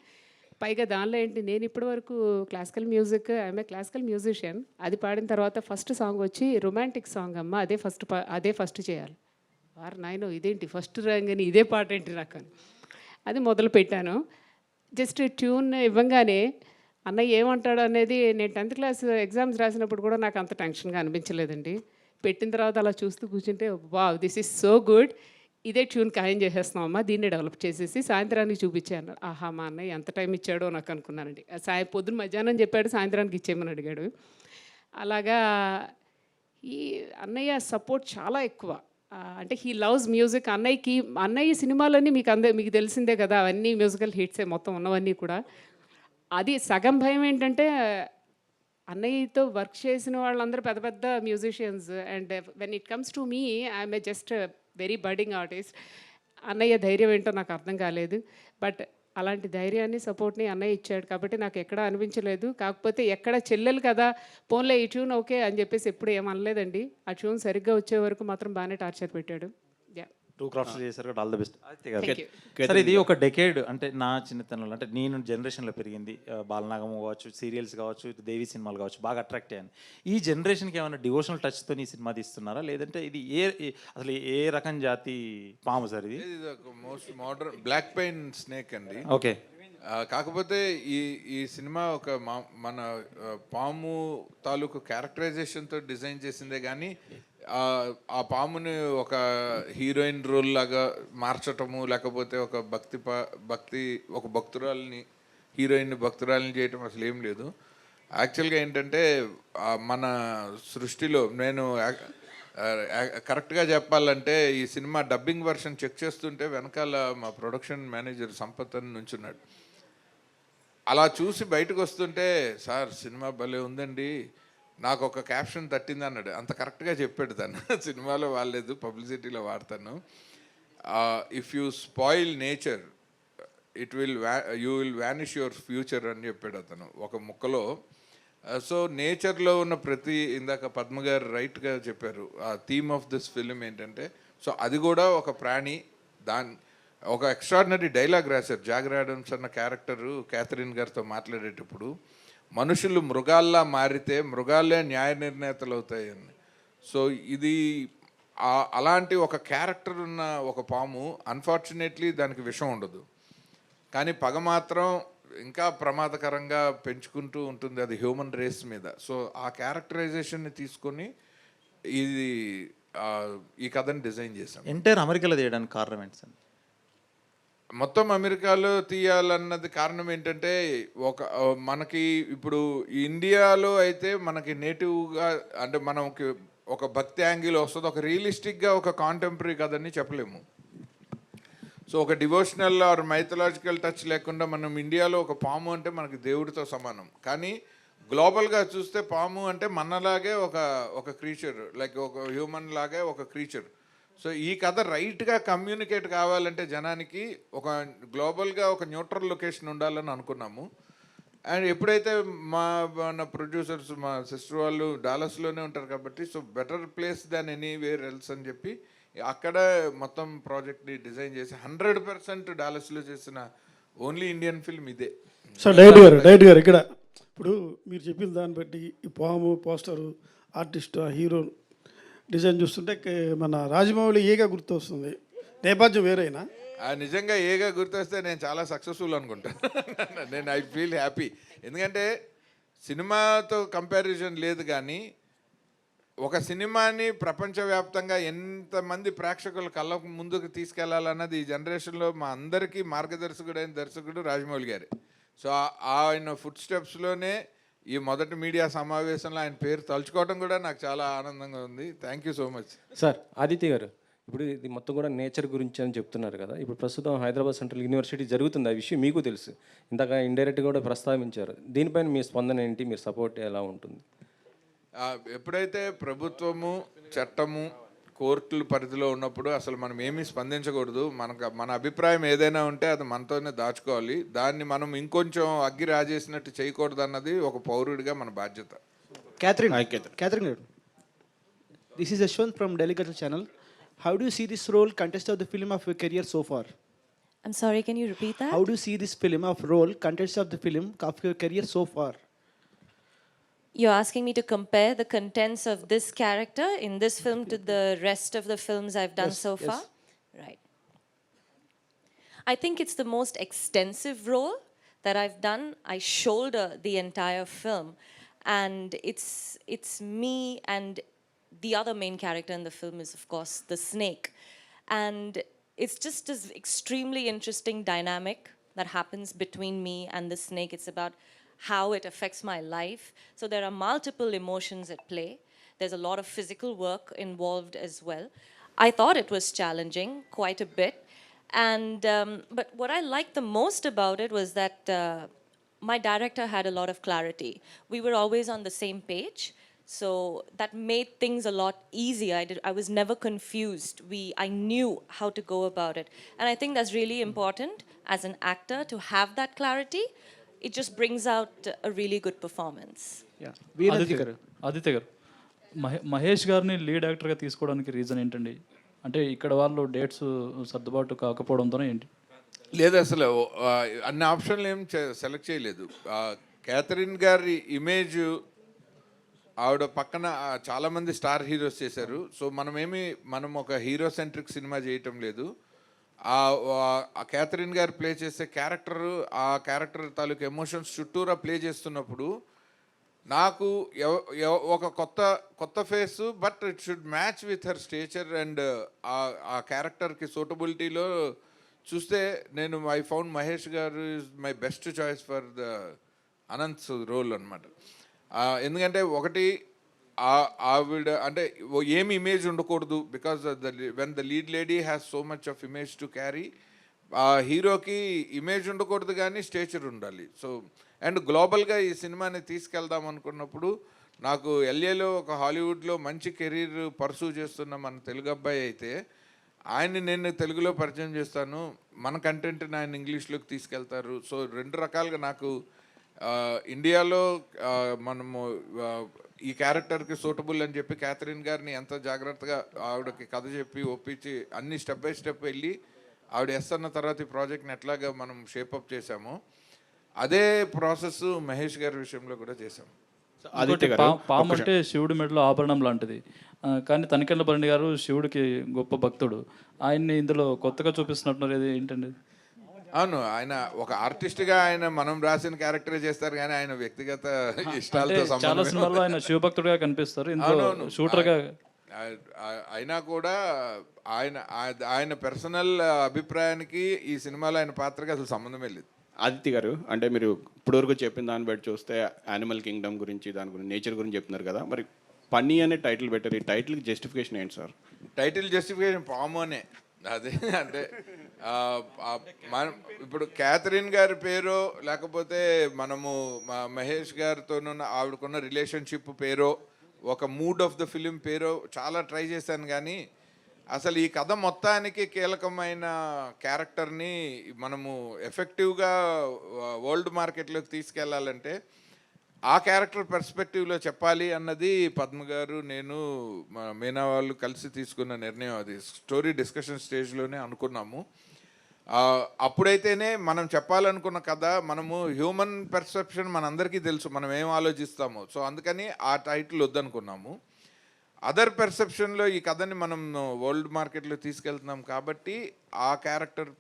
పైగా దానిలో ఏంటి, నేను ఇప్పటివరకు classical music, I'm a classical musician. అది పాడిన తర్వాత ఫస్ట్ సాంగ్ వచ్చి రొమాంటిక్ సాంగ్ అమ్మ, అదే ఫస్ట్ చేయాలి. వారు నాయనో ఇదేంటి ఫస్ట్ రాగానే ఇదే పాట ఏంటి నాకు అని అది మొదలు పెట్టాను. జస్ట్ ట్యూన్ ఇవ్వంగానే అన్నయ్య ఏమంటాడు అనేది, నేను 10th క్లాస్ ఎగ్జామ్స్ రాసినప్పుడు కూడా నాకు అంత టెన్షన్గా అనిపించలేదండి. పెట్టిన తర్వాత అలా చూస్తూ కూర్చుంటే wow this is so good, ఇదే ట్యూన్ ఖాయం చేసేస్తున్నామమ్మా, దీన్ని డెవలప్ చేసేసి సాయంత్రానికి చూపించాను. ఆహా మా అన్నయ్య ఎంత టైం ఇచ్చాడో నాకు అనుకున్నానండి. పొద్దున్న మధ్యాహ్నం చెప్పాడు, సాయంత్రానికి ఇచ్చేయమని అడిగాడు. అలాగా ఈ అన్నయ్య సపోర్ట్ చాలా ఎక్కువ. అంటే హీ లవ్స్ మ్యూజిక్. అన్నయ్య సినిమాలన్నీ మీకు తెలిసిందే కదా, అవన్నీ మ్యూజికల్ హిట్సే మొత్తం ఉన్నవన్నీ కూడా. అది సగం భయం ఏంటంటే అన్నయ్యతో వర్క్ చేసిన వాళ్ళందరూ పెద్ద పెద్ద musicians, and when it comes to me I'm a just very budding artist. అన్నయ్య ధైర్యం ఏంటో నాకు అర్థం కాలేదు. బట్ అలాంటి ధైర్యాన్ని, సపోర్ట్ని అన్నయ్య ఇచ్చాడు కాబట్టి నాకు ఎక్కడా అనిపించలేదు. కాకపోతే ఎక్కడ చెల్లెలు కదా, పోన్లే ఈ ట్యూన్ ఓకే అని చెప్పేసి ఎప్పుడు ఏమనలేదండి. ఆ ట్యూన్ సరిగ్గా వచ్చే వరకు మాత్రం బాగానే టార్చర్ పెట్టాడు. యా, 2 క్రాఫ్ట్స్ చేశారు కాబట్టి all the best. Thank you. Sir ఇది ఒక డెకేడ్, అంటే నా చిన్నతనంలో, అంటే నేను జనరేషన్లో పెరిగింది, బాలనాగం కావచ్చు, సీరియల్స్ కావచ్చు, దేవి సినిమాలు కావచ్చు, బాగా అట్రాక్ట్ అయ్యాను. ఈ జనరేషన్కి ఏమైనా డివోషనల్ టచ్తో ఈ సినిమా తీస్తున్నారా, లేదంటే ఇది అసలు ఏ రకం జాతి పాము సార్ ఇది? ఇది ఒక most modern black pain snake అండి. ఓకే. కాకపోతే ఈ సినిమా ఒక మన పాము తాలూకు క్యారెక్టరైజేషన్తో డిజైన్ చేసిందే కానీ ఆ పాముని ఒక హీరోయిన్ రోల్ లాగా మార్చటము, లేకపోతే ఒక ఒక భక్తురాలని, హీరోయిన్ భక్తురాలని చేయటం అసలు ఏం లేదు. యాక్చువల్గా ఏంటంటే మన సృష్టిలో నేను కరెక్ట్గా చెప్పాలంటే ఈ సినిమా డబ్బింగ్ వర్షన్ చెక్ చేస్తుంటే వెనకాల మా ప్రొడక్షన్ మేనేజర్ సంపత్ అని నుంచున్నాడు. అలా చూసి బయటకు వస్తుంటే, సార్ సినిమా భలే ఉందండి, నాకు ఒక క్యాప్షన్ తట్టింది అన్నాడు. అంత కరెక్ట్గా చెప్పాడు తను. సినిమాలో వాడలేదు, పబ్లిసిటీలో వాడతాను. If you spoil nature you will vanish your future అని చెప్పాడు అతను ఒక ముక్కలో. సో నేచర్లో ఉన్న ఇందాక పద్మ గారు రైట్గా చెప్పారు, ఆ థీమ్ ఆఫ్ దిస్ ఫిలిం ఏంటంటే, సో అది కూడా ఒక ప్రాణి. ఒక ఎక్స్ట్రాడినరీ డైలాగ్ రాశారు జాగర్ ఆడమ్స్ అన్న క్యారెక్టరు క్యాథరిన్ గారితో మాట్లాడేటప్పుడు, మనుషులు మృగాల్లా మారితే మృగాలే న్యాయ నిర్ణేతలు అవుతాయని. సో ఇది అలాంటి ఒక క్యారెక్టర్ ఉన్న ఒక పాము. అన్ఫార్చునేట్లీ దానికి విషం ఉండదు, కానీ పగ మాత్రం ఇంకా ప్రమాదకరంగా పెంచుకుంటూ ఉంటుంది, అది హ్యూమన్ రేస్ మీద. సో ఆ క్యారెక్టరైజేషన్ని తీసుకొని ఈ కథని డిజైన్ చేశాం. ఎంటైర్ అమెరికాలో తీయడానికి కారణం ఏంటి సార్? మొత్తం అమెరికాలో తీయాలన్నది కారణం ఏంటంటే, మనకి ఇప్పుడు ఇండియాలో అయితే మనకి నేటివ్గా, అంటే మనకి ఒక భక్తి యాంగిల్ వస్తుంది, ఒక రియలిస్టిక్గా ఒక కాంటెంపరీ కథని చెప్పలేము. సో ఒక డివోషనల్ ఆర్ మైథలాజికల్ టచ్ లేకుండా మనం ఇండియాలో ఒక పాము అంటే మనకి దేవుడితో సమానం. కానీ గ్లోబల్గా చూస్తే పాము అంటే మనలాగే ఒక క్రీచర్, లైక్ ఒక హ్యూమన్ లాగే ఒక క్రీచర్. సో ఈ కథ రైట్గా కమ్యూనికేట్ కావాలంటే జనానికి గ్లోబల్గా ఒక న్యూట్రల్ లొకేషన్ ఉండాలని అనుకున్నాము. అండ్ ఎప్పుడైతే మన ప్రొడ్యూసర్స్, మా సిస్టర్ వాళ్ళు డాలస్లోనే ఉంటారు కాబట్టి, సో బెటర్ ప్లేస్ దాన్ ఎనీవేర్ ఎల్స్ అని చెప్పి అక్కడ మొత్తం ప్రాజెక్ట్ని డిజైన్ చేసి 100% డాలస్లో చేసిన ఓన్లీ ఇండియన్ ఫిల్మ్ ఇదే. సార్ డైరెక్ట్ గారు ఇక్కడ ఇప్పుడు మీరు చెప్పిన దాన్ని బట్టి ఈ పాము పోస్టరు, ఆర్టిస్ట్, హీరో డిజైన్ చూస్తుంటే మన రాజమౌళి ఏగా గుర్తొస్తుంది, నేపథ్యం వేరైనా? నిజంగా ఏగా గుర్తొస్తే నేను చాలా సక్సెస్ఫుల్ అనుకుంటాను. నేను ఐ ఫీల్ హ్యాపీ. ఎందుకంటే సినిమాతో కంపారిజన్ లేదు, కానీ ఒక సినిమాని ప్రపంచవ్యాప్తంగా ఎంతమంది ప్రేక్షకుల కళ్ళ ముందుకు తీసుకెళ్లాలన్నది ఈ జనరేషన్లో మా అందరికీ మార్గదర్శకుడైన దర్శకుడు రాజమౌళి గారే. సో ఆయన ఫుట్ స్టెప్స్లోనే ఈ మొదటి మీడియా సమావేశంలో ఆయన పేరు తలుచుకోవడం కూడా నాకు చాలా ఆనందంగా ఉంది. Thank you so much. Sir Aditya గారు, ఇప్పుడు ఇది మొత్తం కూడా నేచర్ గురించి అని చెప్తున్నారు కదా, ఇప్పుడు ప్రస్తుతం హైదరాబాద్ సెంట్రల్ యూనివర్సిటీ జరుగుతుంది, ఆ విషయం మీకు తెలుసు, ఇందాక ఇండైరెక్ట్గా కూడా ప్రస్తావించారు. దీనిపైన మీ స్పందన ఏంటి, మీ సపోర్ట్ ఎలా ఉంటుంది? ఎప్పుడైతే ప్రభుత్వము, చట్టము, కోర్టుల పరిధిలో ఉన్నప్పుడు అసలు మనం ఏమీ స్పందించకూడదు. మన అభిప్రాయం ఏదైనా ఉంటే అది మనతోనే దాచుకోవాలి. దాన్ని మనం ఇంకొంచెం అగ్గి రాజేసినట్టు చేయకూడదు అన్నది ఒక పౌరుడిగా మన బాధ్యత. Catherine, this is Ashwant from Delicates channel. How do you see this role contest of the film of your career so far? I'm sorry, can you repeat that? How do you see this film of role contest of the film of your career so far? You're asking me to compare the contents of this character in this film to the rest of the films I've done so far? Right. I think it's the most extensive role that I've done. I shoulder the entire film, and it's me, and the other main character in the film is, of course, the snake. And it's just this extremely interesting dynamic that happens between me and the snake. It's about how it affects my life. So there are multiple emotions at play. There's a lot of physical work involved as well. I thought it was challenging quite a bit. And but what I liked the most about it was that my director had a lot of clarity. We were always on the same page, so that made things a lot easier. I was never confused. I knew how to go about it, and I think that's really important as an actor to have that clarity. It just brings out a really good performance. Yeah. Veeranthi garu. Aditya గారు, మహేష్ గారిని lead యాక్టర్గా తీసుకోవడానికి reason ఏంటండి? అంటే ఇక్కడ వాళ్ళు dates సర్దుబాటు కాకపోవడంతోనే ఏంటి? లేదు, అసలు అన్ని ఆప్షన్లు ఏం సెలెక్ట్ చేయలేదు. క్యాథరిన్ గారి ఇమేజ్, ఆవిడ పక్కన చాలామంది స్టార్ హీరోస్ చేశారు. సో మనం ఒక హీరో సెంట్రిక్ సినిమా చేయటం లేదు. ఆ క్యాథరిన్ గారు ప్లే చేసే క్యారెక్టర్, ఆ క్యారెక్టర్ తాలూకు ఎమోషన్స్ చుట్టూరా ప్లే చేస్తున్నప్పుడు నాకు ఒక కొత్త face, but it should match with her stature and ఆ క్యారెక్టర్కి సూటబిలిటీలో చూస్తే నేను ఐ ఫౌండ్ మహేష్ గారు is my best choice for the Anant role అనమాట. ఎందుకంటే ఒకటి ఆవిడ అంటే ఏమి ఇమేజ్ ఉండకూడదు, because when the lead lady has so much of image to carry. హీరోకి ఇమేజ్ ఉండకూడదు కానీ స్టేచర్ ఉండాలి. సో అండ్ గ్లోబల్గా ఈ సినిమాని తీసుకెళ్దాం అనుకున్నప్పుడు నాకు ఎల్ఏలో ఒక హాలీవుడ్లో మంచి కెరీర్ పర్సూ చేస్తున్న మన తెలుగు అబ్బాయి అయితే ఆయన్ని నేను తెలుగులో పరిచయం చేస్తాను, మన కంటెంట్ని ఆయన ఇంగ్లీష్లోకి తీసుకెళ్తారు. సో రెండు రకాలుగా నాకు ఇండియాలో మనము ఈ క్యారెక్టర్కి సూటబుల్ అని చెప్పి క్యాథరిన్ గారిని ఎంత జాగ్రత్తగా ఆవిడకి కథ చెప్పి ఒప్పించి అన్ని స్టెప్ బై స్టెప్ వెళ్ళి ఆవిడ ఎస్ అన్న తర్వాత ఈ ప్రాజెక్ట్ని ఎట్లాగా మనం షేపప్ చేశామో అదే ప్రాసెస్ మహేష్ గారి విషయంలో కూడా చేశాం. పాము అంటే శివుడి మెడలో ఆభరణం లాంటిది, కానీ తనికెళ్ళ భరణి గారు శివుడికి గొప్ప భక్తుడు. ఆయన్ని ఇందులో కొత్తగా చూపిస్తున్నట్టున్నారు, ఏంటండి? అవును, ఆయన ఒక ఆర్టిస్ట్గా ఆయన మనం రాసిన క్యారెక్టరే చేస్తారు కానీ ఆయన వ్యక్తిగత ఇష్టాలతో చాలా సినిమాల్లో ఆయన శివభక్తుడిగా కనిపిస్తారు, ఇందులో షూటర్గా. అయినా కూడా ఆయన పర్సనల్ అభిప్రాయానికి ఈ సినిమాలో ఆయన పాత్రకి అసలు సంబంధమే లేదు. ఆదిత్య గారు, అంటే మీరు ఇప్పటివరకు చెప్పిన దాన్ని బట్టి చూస్తే యానిమల్ కింగ్డమ్ గురించి, దాని గురించి, నేచర్ గురించి చెప్తున్నారు కదా, మరి పన్నీ అనే టైటిల్ పెట్టారు. ఈ టైటిల్కి జస్టిఫికేషన్ ఏంటి సార్? టైటిల్ జస్టిఫికేషన్ పాము అనే. అదే అంటే మనం ఇప్పుడు క్యాథరిన్ గారి పేరో లేకపోతే మనము మహేష్ గారితోనున్న ఆవిడకున్న రిలేషన్షిప్ పేరో ఒక మూడ్ ఆఫ్ ద ఫిలిం పేరో చాలా ట్రై చేశాను కానీ అసలు ఈ కథ మొత్తానికి కీలకమైన క్యారెక్టర్ని మనము ఎఫెక్టివ్గా వరల్డ్ మార్కెట్లోకి తీసుకెళ్లాలంటే ఆ క్యారెక్టర్ పర్స్పెక్టివ్లో చెప్పాలి అన్నది పద్మ గారు, నేను, మీనా వాళ్ళు కలిసి తీసుకున్న నిర్ణయం. అది స్టోరీ డిస్కషన్ స్టేజ్లోనే అనుకున్నాము. అప్పుడైతేనే మనం చెప్పాలనుకున్న కథ, మనము హ్యూమన్ పర్సెప్షన్ మనందరికీ తెలుసు, మనం ఏం ఆలోచిస్తామో. సో అందుకని ఆ టైటిల్ వద్దనుకున్నాము. అదర్ పర్సెప్షన్లో ఈ కథని మనం వరల్డ్ మార్కెట్లో తీసుకెళ్తున్నాం కాబట్టి ఆ క్యారెక్టర్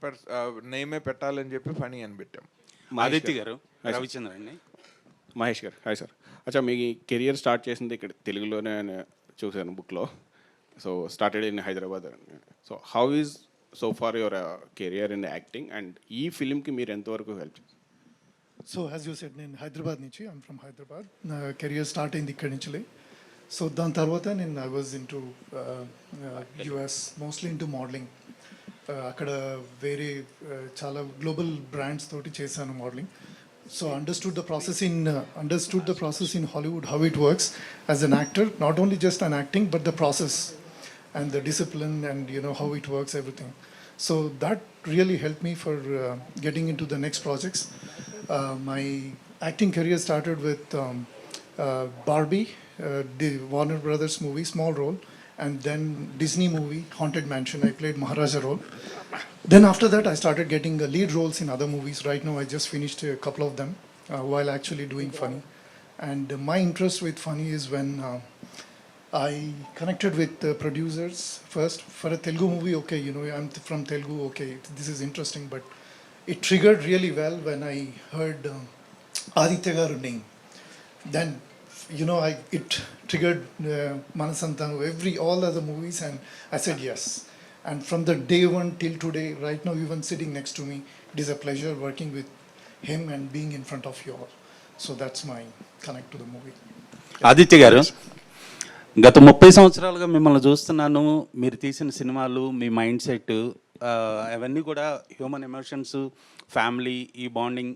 నేమే పెట్టాలని చెప్పి ఫనీ అని పెట్టాం. ఆదిత్య గారు, రవిచంద్ర అండి. మహేష్ గారు, హాయ్ సార్. అచ్చా, మీ కెరియర్ స్టార్ట్ చేసింది ఇక్కడ తెలుగులోనే చూశాను బుక్లో. So started in Hyderabad. So how is so far your career in acting and ఈ ఫిలింకి మీరు ఎంతవరకు help? So as you said, నేను హైదరాబాద్ నుంచి, ఐఎమ్ ఫ్రమ్ హైదరాబాద్. నా కెరియర్ స్టార్ట్ అయింది ఇక్కడి నుంచిలే. సో దాని తర్వాత నేను I was in to US, mostly in to modelling. అక్కడ వేరే చాలా గ్లోబల్ బ్రాండ్స్ తోటి చేశాను modelling. So understood the process in Hollywood, how it works as an actor, not only just an acting, but the process and the discipline and how it works, everything. So that really helped me for getting into the next projects. My acting career started with Barbie, the Warner Brothers movie, small role, and then Disney movie, Haunted Mansion, I played Maharaja role. Then after that, I started getting lead roles in other movies. Right now, I just finished a couple of them while actually doing funny. And my interest with funny is when I connected with producers first for a Telugu movie. Okay, I'm from Telugu. Okay, this is interesting, but it triggered really well when I heard Aditya Garu name. Then it triggered Manasantanu, all other movies, and I said yes. And from the day one till today, right now, even sitting next to me, it is a pleasure working with him and being in front of you all. So that's my connect to the movie. Aditya గారు, గత 30 సంవత్సరాలుగా మిమ్మల్ని చూస్తున్నాను. మీరు తీసిన సినిమాలు, మీ mind set అవన్నీ కూడా హ్యూమన్ ఎమోషన్స్, ఫ్యామిలీ, ఈ బాండింగ్,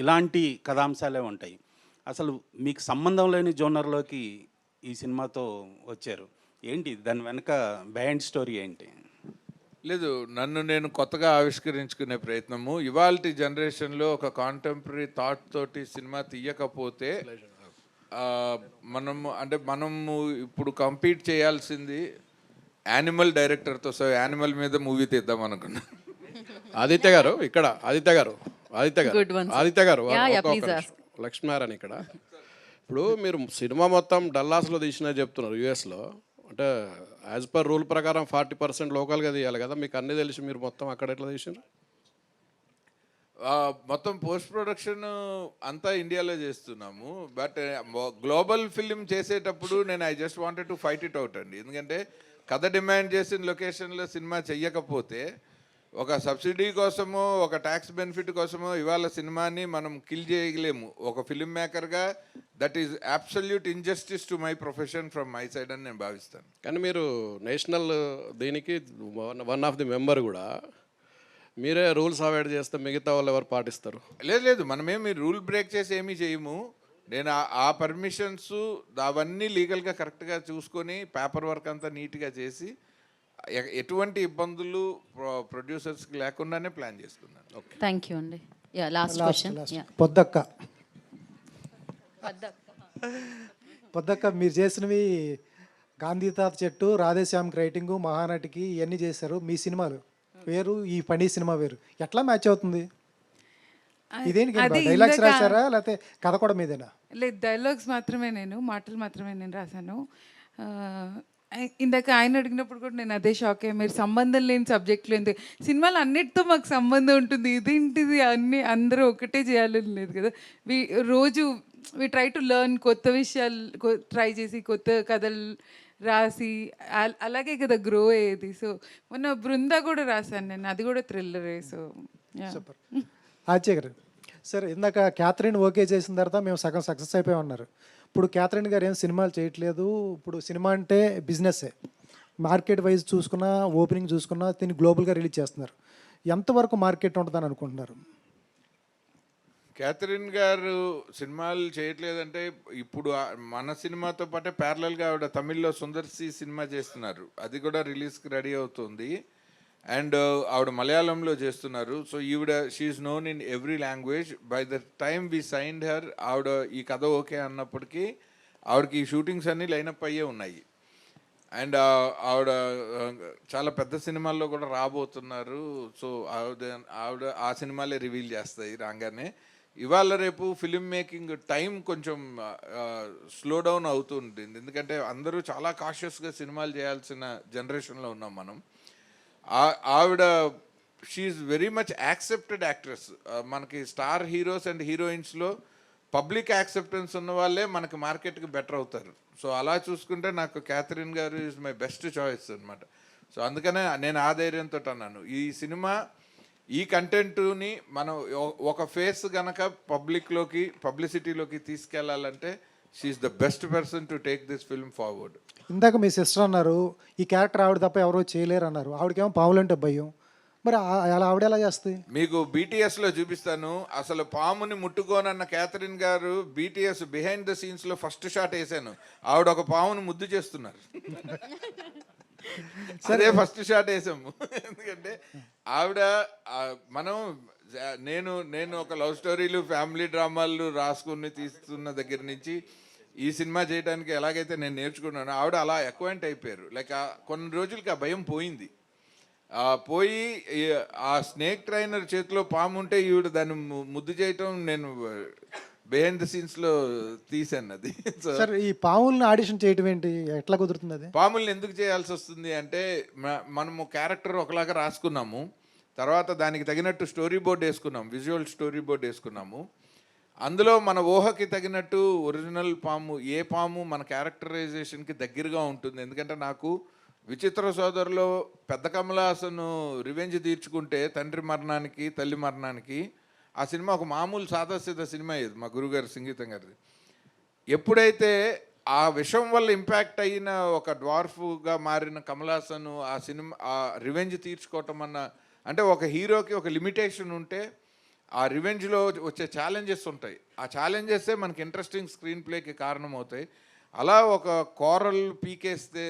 ఇలాంటి కథాంశాలే ఉంటాయి. అసలు మీకు సంబంధం లేని జోనర్లోకి ఈ సినిమాతో వచ్చారు. ఏంటి దాని వెనక బిహైండ్ స్టోరీ ఏంటి? లేదు, నన్ను నేను కొత్తగా ఆవిష్కరించుకునే ప్రయత్నము. ఇవాల్టి జనరేషన్లో ఒక కాంటెంపరీ థాట్ తోటి సినిమా తీయకపోతే మనము ఇప్పుడు కంపీట్ చేయాల్సింది యానిమల్ డైరెక్టర్తో. సో యానిమల్ మీద మూవీ తీద్దాం అనుకున్నాను. ఆదిత్య గారు ఇక్కడ, ఆదిత్య గారు లక్ష్మీనారాయణ ఇక్కడ. ఇప్పుడు మీరు సినిమా మొత్తం డల్లాస్లో తీసినా చెప్తున్నారు, యూఎస్లో. అంటే యాజ్ పర్ రూల్ ప్రకారం 40% లోకల్గా తీయాలి కదా, మీకు అన్నీ తెలిసి మీరు మొత్తం అక్కడ ఎట్లా తీసినారు? మొత్తం పోస్ట్ ప్రొడక్షన్ అంతా ఇండియాలో చేస్తున్నాము. బట్ గ్లోబల్ ఫిలిం చేసేటప్పుడు నేను I just wanted to fight it out అండి. ఎందుకంటే కథ డిమాండ్ చేసిన లొకేషన్లో సినిమా చెయ్యకపోతే ఒక సబ్సిడీ కోసమో ఒక ట్యాక్స్ బెనిఫిట్ కోసమో ఇవాళ సినిమాని మనం కిల్ చేయలేము. ఒక ఫిలిం మేకర్గా that is absolute injustice to my profession from my side అని నేను భావిస్తాను. కానీ మీరు నేషనల్ దీనికి వన్ ఆఫ్ ది మెంబర్ కూడా, మీరే రూల్స్ అవాయిడ్ చేస్తే మిగతా వాళ్ళు ఎవరు పాటిస్తారు? లేదు, మనమేమి రూల్ బ్రేక్ చేసి ఏమీ చేయము. నేను ఆ పర్మిషన్స్ అవన్నీ లీగల్గా కరెక్ట్గా చూసుకొని పేపర్ వర్క్ అంతా నీట్గా చేసి ఎటువంటి ఇబ్బందులు ప్రొడ్యూసర్స్కి లేకుండానే ప్లాన్ చేసుకున్నాను. ఓకే, థ్యాంక్ యూ అండి. Last question. పొద్దక్క మీరు చేసినవి గాంధీ తాత చెట్టు, రాధేశ్యామ్కి రైటింగు, మహానటికి ఇవన్నీ చేశారు. మీ సినిమాలు వేరు, ఈ పని సినిమా వేరు. ఎట్లా మ్యాచ్ అవుతుంది? ఇదేంటి డైలాగ్స్ రాశారా లేకపోతే కథ కూడా మీదేనా? లేదు, డైలాగ్స్ మాత్రమే, మాటలు మాత్రమే నేను రాశాను. ఇందాక ఆయన అడిగినప్పుడు కూడా నేను అదే షాక్ అయ్యా. మీరు సంబంధం లేని సబ్జెక్టులు ఎందుకు, సినిమాలు అన్నిటితో మాకు సంబంధం ఉంటుంది, ఇదేంటిది అన్నీ అందరూ ఒకటే చేయాలని లేదు కదా. రోజు వి ట్రై టు లెర్న్, కొత్త విషయాలు ట్రై చేసి కొత్త కథలు రాసి అలాగే కదా గ్రో అయ్యేది. సో మొన్న బృందా కూడా రాశాను నేను, అది కూడా థ్రిల్లరే. So super. ఆచార్య గారు సార్, ఇందాక క్యాథరిన్ ఓకే చేసిన తర్వాత మేము సగం సక్సెస్ అయిపోయామన్నారు. ఇప్పుడు క్యాథరిన్ గారు ఏం సినిమాలు చేయట్లేదు. ఇప్పుడు సినిమా అంటే బిజినెస్సే. మార్కెట్ వైజ్ చూసుకున్నా, ఓపెనింగ్ చూసుకున్నా దీన్ని గ్లోబల్గా రిలీజ్ చేస్తున్నారు. ఎంతవరకు మార్కెట్ ఉంటుందని అనుకుంటున్నారు? క్యాథరిన్ గారు సినిమాలు చేయట్లేదంటే ఇప్పుడు మన సినిమాతో పాటే ప్యారలల్గా ఆవిడ తమిళ్లో సుందర్సి సినిమా చేస్తున్నారు, అది కూడా రిలీజ్కి రెడీ అవుతుంది. అండ్ ఆవిడ మలయాళంలో చేస్తున్నారు. So she's known in every language. By the time we signed her, ఆవిడ ఈ కథ ఓకే అన్నప్పటికీ ఆవిడకి ఈ షూటింగ్స్ అన్నీ లైనప్ అయ్యే ఉన్నాయి. అండ్ ఆవిడ చాలా పెద్ద సినిమాల్లో కూడా రాబోతున్నారు. సో ఆవిడ ఆ సినిమాలే రివీల్ చేస్తాయి రాగానే. ఇవాళ రేపు ఫిలిం మేకింగ్ టైం కొంచెం స్లో డౌన్ అవుతూ ఉంటుంది. ఎందుకంటే అందరూ చాలా కాషియస్గా సినిమాలు చేయాల్సిన జనరేషన్లో ఉన్నాం మనం. ఆవిడ she's very much accepted actress. మనకి స్టార్ హీరోస్ అండ్ హీరోయిన్స్లో పబ్లిక్ యాక్సెప్టెన్స్ ఉన్న వాళ్ళే మనకి మార్కెట్కి బెటర్ అవుతారు. సో అలా చూసుకుంటే నాకు క్యాథరిన్ గారు ఈజ్ మై బెస్ట్ చాయిస్ అనమాట. సో అందుకనే నేను ఆ ధైర్యంతో అన్నాను, ఈ సినిమా ఈ కంటెంట్ని మనం ఒక ఫేస్ గనక పబ్లిసిటీలోకి తీసుకెళ్లాలంటే she's the best person to take this film forward. ఇందాక మీ సిస్టర్ అన్నారు ఈ క్యారెక్టర్ ఆవిడ తప్ప ఎవరో చేయలేరు అన్నారు. ఆవిడకేమో పాములంటే భయం, మరి అలా ఆవిడ ఎలా చేస్తుంది? మీకు బీటీఎస్లో చూపిస్తాను. అసలు పాముని ముట్టుకోనన్న క్యాథరిన్ గారు బీటీఎస్ బిహైండ్ ద సీన్స్లో ఫస్ట్ షాట్ వేసాను, ఆవిడ ఒక పాముని ముద్దు చేస్తున్నారు. సరే, ఫస్ట్ షాట్ వేసాము. ఎందుకంటే ఆవిడ నేను ఒక లవ్ స్టోరీలు, ఫ్యామిలీ డ్రామాలు రాసుకుని తీస్తున్న దగ్గర నుంచి ఈ సినిమా చేయడానికి ఎలాగైతే నేను నేర్చుకున్నాను, ఆవిడ అలా అక్వైంట్ అయిపోయారు. లైక్ కొన్ని రోజులకి ఆ భయం పోయింది. పోయి ఆ స్నేక్ ట్రైనర్ చేతిలో పాము ఉంటే ఈవిడ దాన్ని ముద్దు చేయటం నేను బిహైండ్ ద సీన్స్లో తీసాను అది. సార్, ఈ పాముల్ని ఆడిషన్ చేయటం ఏంటి, ఎట్లా కుదురుతుంది అది? పాముల్ని ఎందుకు చేయాల్సి వస్తుంది అంటే మనము క్యారెక్టర్ ఒకలాగా రాసుకున్నాము, తర్వాత దానికి తగినట్టు స్టోరీ బోర్డ్ వేసుకున్నాము, విజువల్ స్టోరీ బోర్డ్ వేసుకున్నాము. అందులో మన ఊహకి తగినట్టు ఒరిజినల్ పాము ఏ పాము మన క్యారెక్టరైజేషన్కి దగ్గరగా ఉంటుంది. ఎందుకంటే నాకు విచిత్ర సోదరులో పెద్ద కమలాసను రివెంజ్ తీర్చుకుంటే తండ్రి మరణానికి తల్లి మరణానికి, ఆ సినిమా ఒక మామూలు సాదాసీదా సినిమా ఇది, మా గురుగారు సంగీతం గారిది. ఎప్పుడైతే ఆ విషయం వల్ల ఇంపాక్ట్ అయిన ఒక డ్వార్ఫ్గా మారిన కమల్ హాసన్ ఆ సినిమా ఆ రివెంజ్ తీర్చుకోవటం అన్న, అంటే ఒక హీరోకి ఒక లిమిటేషన్ ఉంటే ఆ రివెంజ్లో వచ్చే ఛాలెంజెస్ ఉంటాయి. ఆ ఛాలెంజెసే మనకి ఇంట్రెస్టింగ్ స్క్రీన్ ప్లేకి కారణం అవుతాయి. అలా ఒక కోరల్ పీకేస్తే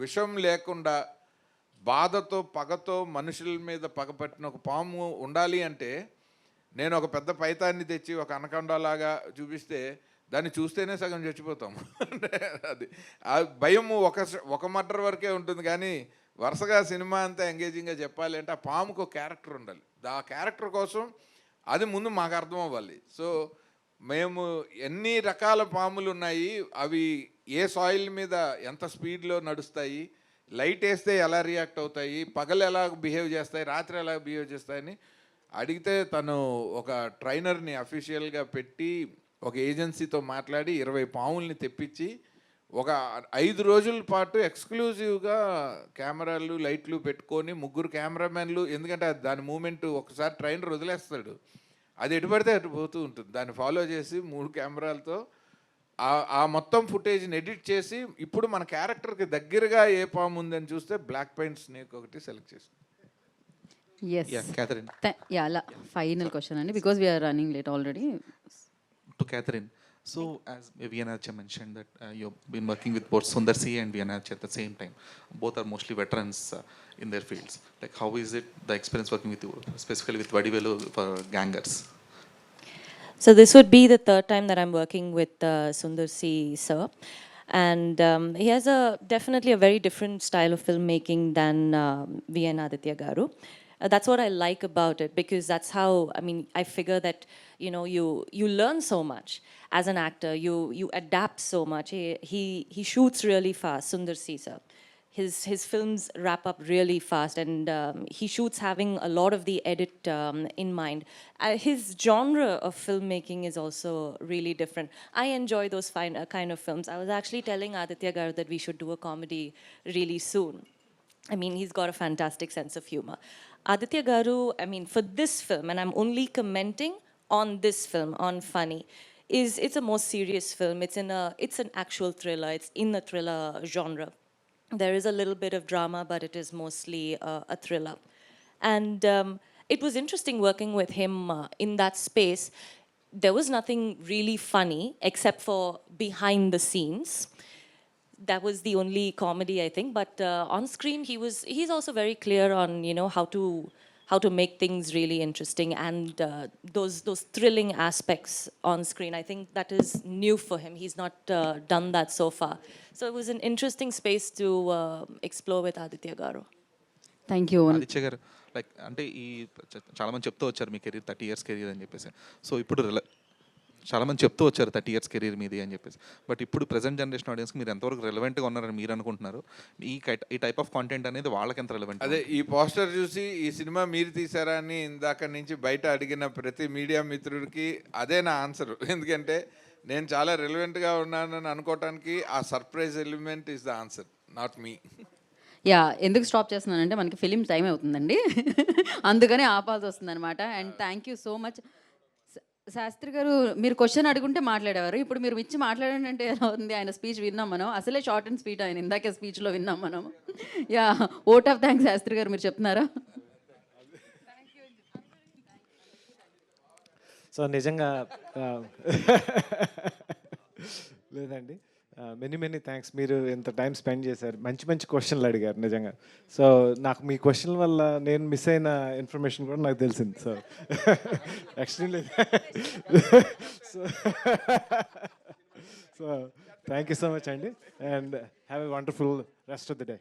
విషం లేకుండా బాధతో పగతో మనుషుల మీద పగపట్టిన ఒక పాము ఉండాలి అంటే, నేను ఒక పెద్ద పైతాన్ని తెచ్చి ఒక అనకొండలాగా చూపిస్తే దాన్ని చూస్తేనే సగం చచ్చిపోతాం. అది ఆ భయం ఒక మర్డర్ వరకే ఉంటుంది, కానీ వరుసగా సినిమా అంతా ఎంగేజింగ్గా చెప్పాలి అంటే ఆ పాముకు ఒక క్యారెక్టర్ ఉండాలి. ఆ క్యారెక్టర్ కోసం అది ముందు మాకు అర్థం అవ్వాలి. సో మేము ఎన్ని రకాల పాములు ఉన్నాయి, అవి ఏ సాయిల్ మీద ఎంత స్పీడ్లో నడుస్తాయి, లైట్ వేస్తే ఎలా రియాక్ట్ అవుతాయి, పగలు ఎలా బిహేవ్ చేస్తాయి, రాత్రి ఎలా బిహేవ్ చేస్తాయని అడిగితే తను ఒక ట్రైనర్ని అఫీషియల్గా పెట్టి ఒక ఏజెన్సీతో మాట్లాడి 20 పాముల్ని తెప్పించి ఒక 5 రోజుల పాటు ఎక్స్క్లూజివ్గా కెమెరాలు లైట్లు పెట్టుకొని 3 కెమెరామెన్లు, ఎందుకంటే దాని మూమెంట్ ఒకసారి ట్రైనర్ వదిలేస్తాడు, అది ఎటు పడితే అటు పోతూ ఉంటుంది. దాన్ని ఫాలో చేసి 3 కెమెరాలతో ఆ మొత్తం ఫుటేజ్ని ఎడిట్ చేసి ఇప్పుడు మన క్యారెక్టర్కి దగ్గరగా ఏ పాము ఉందని చూస్తే బ్లాక్ పెయింట్ స్నేక్ ఒకటి సెలెక్ట్ చేసి. Yes. Yeah, Catherine. Final question, Andy, because we are running late already. To Catherine. So, as Vianacha mentioned that you've been working with both Sundar C and Vianacha at the same time. Both are mostly veterans in their fields. Like, how is it the experience working with you, specifically with Vadivelu for Gangers? So this would be the third time that I'm working with Sundar C, sir. And he has definitely a very different style of filmmaking than V.N. Aditya Garu. That's what I like about it, because that's how, I mean, I figure that, you know, you learn so much as an actor, you adapt so much. He shoots really fast, Sundar C, sir. His films wrap up really fast, and he shoots having a lot of the edit in mind. His genre of filmmaking is also really different. I enjoy those kind of films. I was actually telling Aditya Garu that we should do a comedy really soon. I mean, he's got a fantastic sense of humor. Aditya Garu, I mean, for this film, and I'm only commenting on this film, on Funny, it's a more serious film. It's an actual thriller. It's in the thriller genre. There is a little bit of drama, but it is mostly a thriller. And it was interesting working with him in that space. There was nothing really funny except for behind the scenes. That was the only comedy, I think. But on screen, he's also very clear on, you know, how to make things really interesting, and those thrilling aspects on screen. I think that is new for him. He's not done that so far. So it was an interesting space to explore with Aditya Garu. Thank you. Aditya గారు, like అంటే ఈ చాలామంది చెప్తూ వచ్చారు మీ career 30 years career అని చెప్పేసి. So ఇప్పుడు చాలామంది చెప్తూ వచ్చారు 30 years కెరీర్ మీది అని చెప్పేసి. బట్ ఇప్పుడు ప్రజెంట్ జనరేషన్ ఆడియన్స్కి మీరు ఎంతవరకు రెలవెంట్గా ఉన్నారని మీరు అనుకుంటున్నారు? ఈ టైప్ ఆఫ్ కాంటెంట్ అనేది వాళ్ళకి ఎంత రెలవెంట్? అదే ఈ పోస్టర్ చూసి ఈ సినిమా మీరు తీసారా అని ఇందాక నుంచి బయట అడిగిన ప్రతి మీడియా మిత్రుడికి అదే నా ఆన్సర్. ఎందుకంటే నేను చాలా రెలవెంట్గా ఉన్నానని అనుకోవటానికి ఆ surprise element is the answer, not me. ఎందుకు స్టాప్ చేస్తున్నానంటే మనకి ఫిలిం టైం అవుతుందండి, అందుకని ఆపాల్సి వస్తుంది అనమాట. And thank you so much. Shastri గారు, మీరు క్వశ్చన్ అడుగుంటే మాట్లాడేవారు, ఇప్పుడు మీరు ఇచ్చి మాట్లాడండి అంటే ఎలా ఉంది? ఆయన స్పీచ్ విన్నాం మనం, అసలే షార్ట్ అండ్ స్వీట్ ఆయన ఇందాకే స్పీచ్లో విన్నాం మనం. ఓట్ ఆఫ్ థ్యాంక్స్ శాస్త్రి గారు, మీరు చెప్తున్నారా? సో నిజంగా లేదండి, మెనీ థ్యాంక్స్. మీరు ఎంత టైం స్పెండ్ చేశారు, మంచి క్వశ్చన్లు అడిగారు నిజంగా. సో నాకు మీ క్వశ్చన్ వల్ల నేను మిస్ అయిన ఇన్ఫర్మేషన్ కూడా నాకు తెలిసింది. So extremely so thank you so much అండి, and have a wonderful rest of the day.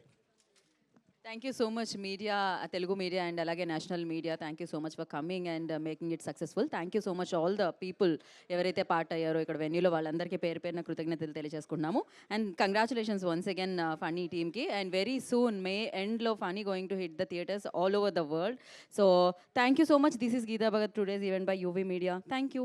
Thank you so much media, Telugu media and అలాగే national media. Thank you so much for coming and making it successful. Thank you so much all the people ఎవరైతే part అయ్యారో ఇక్కడ వెన్యూలో, వాళ్ళందరికీ పేరున కృతజ్ఞతలు తెలియజేసుకుంటున్నాము. And congratulations once again Phani టీమ్కి. అండ్ వెరీ సూన్ మే ఎండ్లో Phani going to hit the theatres all over the world. So thank you so much. This is Geeta Bhagat, today's event by UV media. Thank you.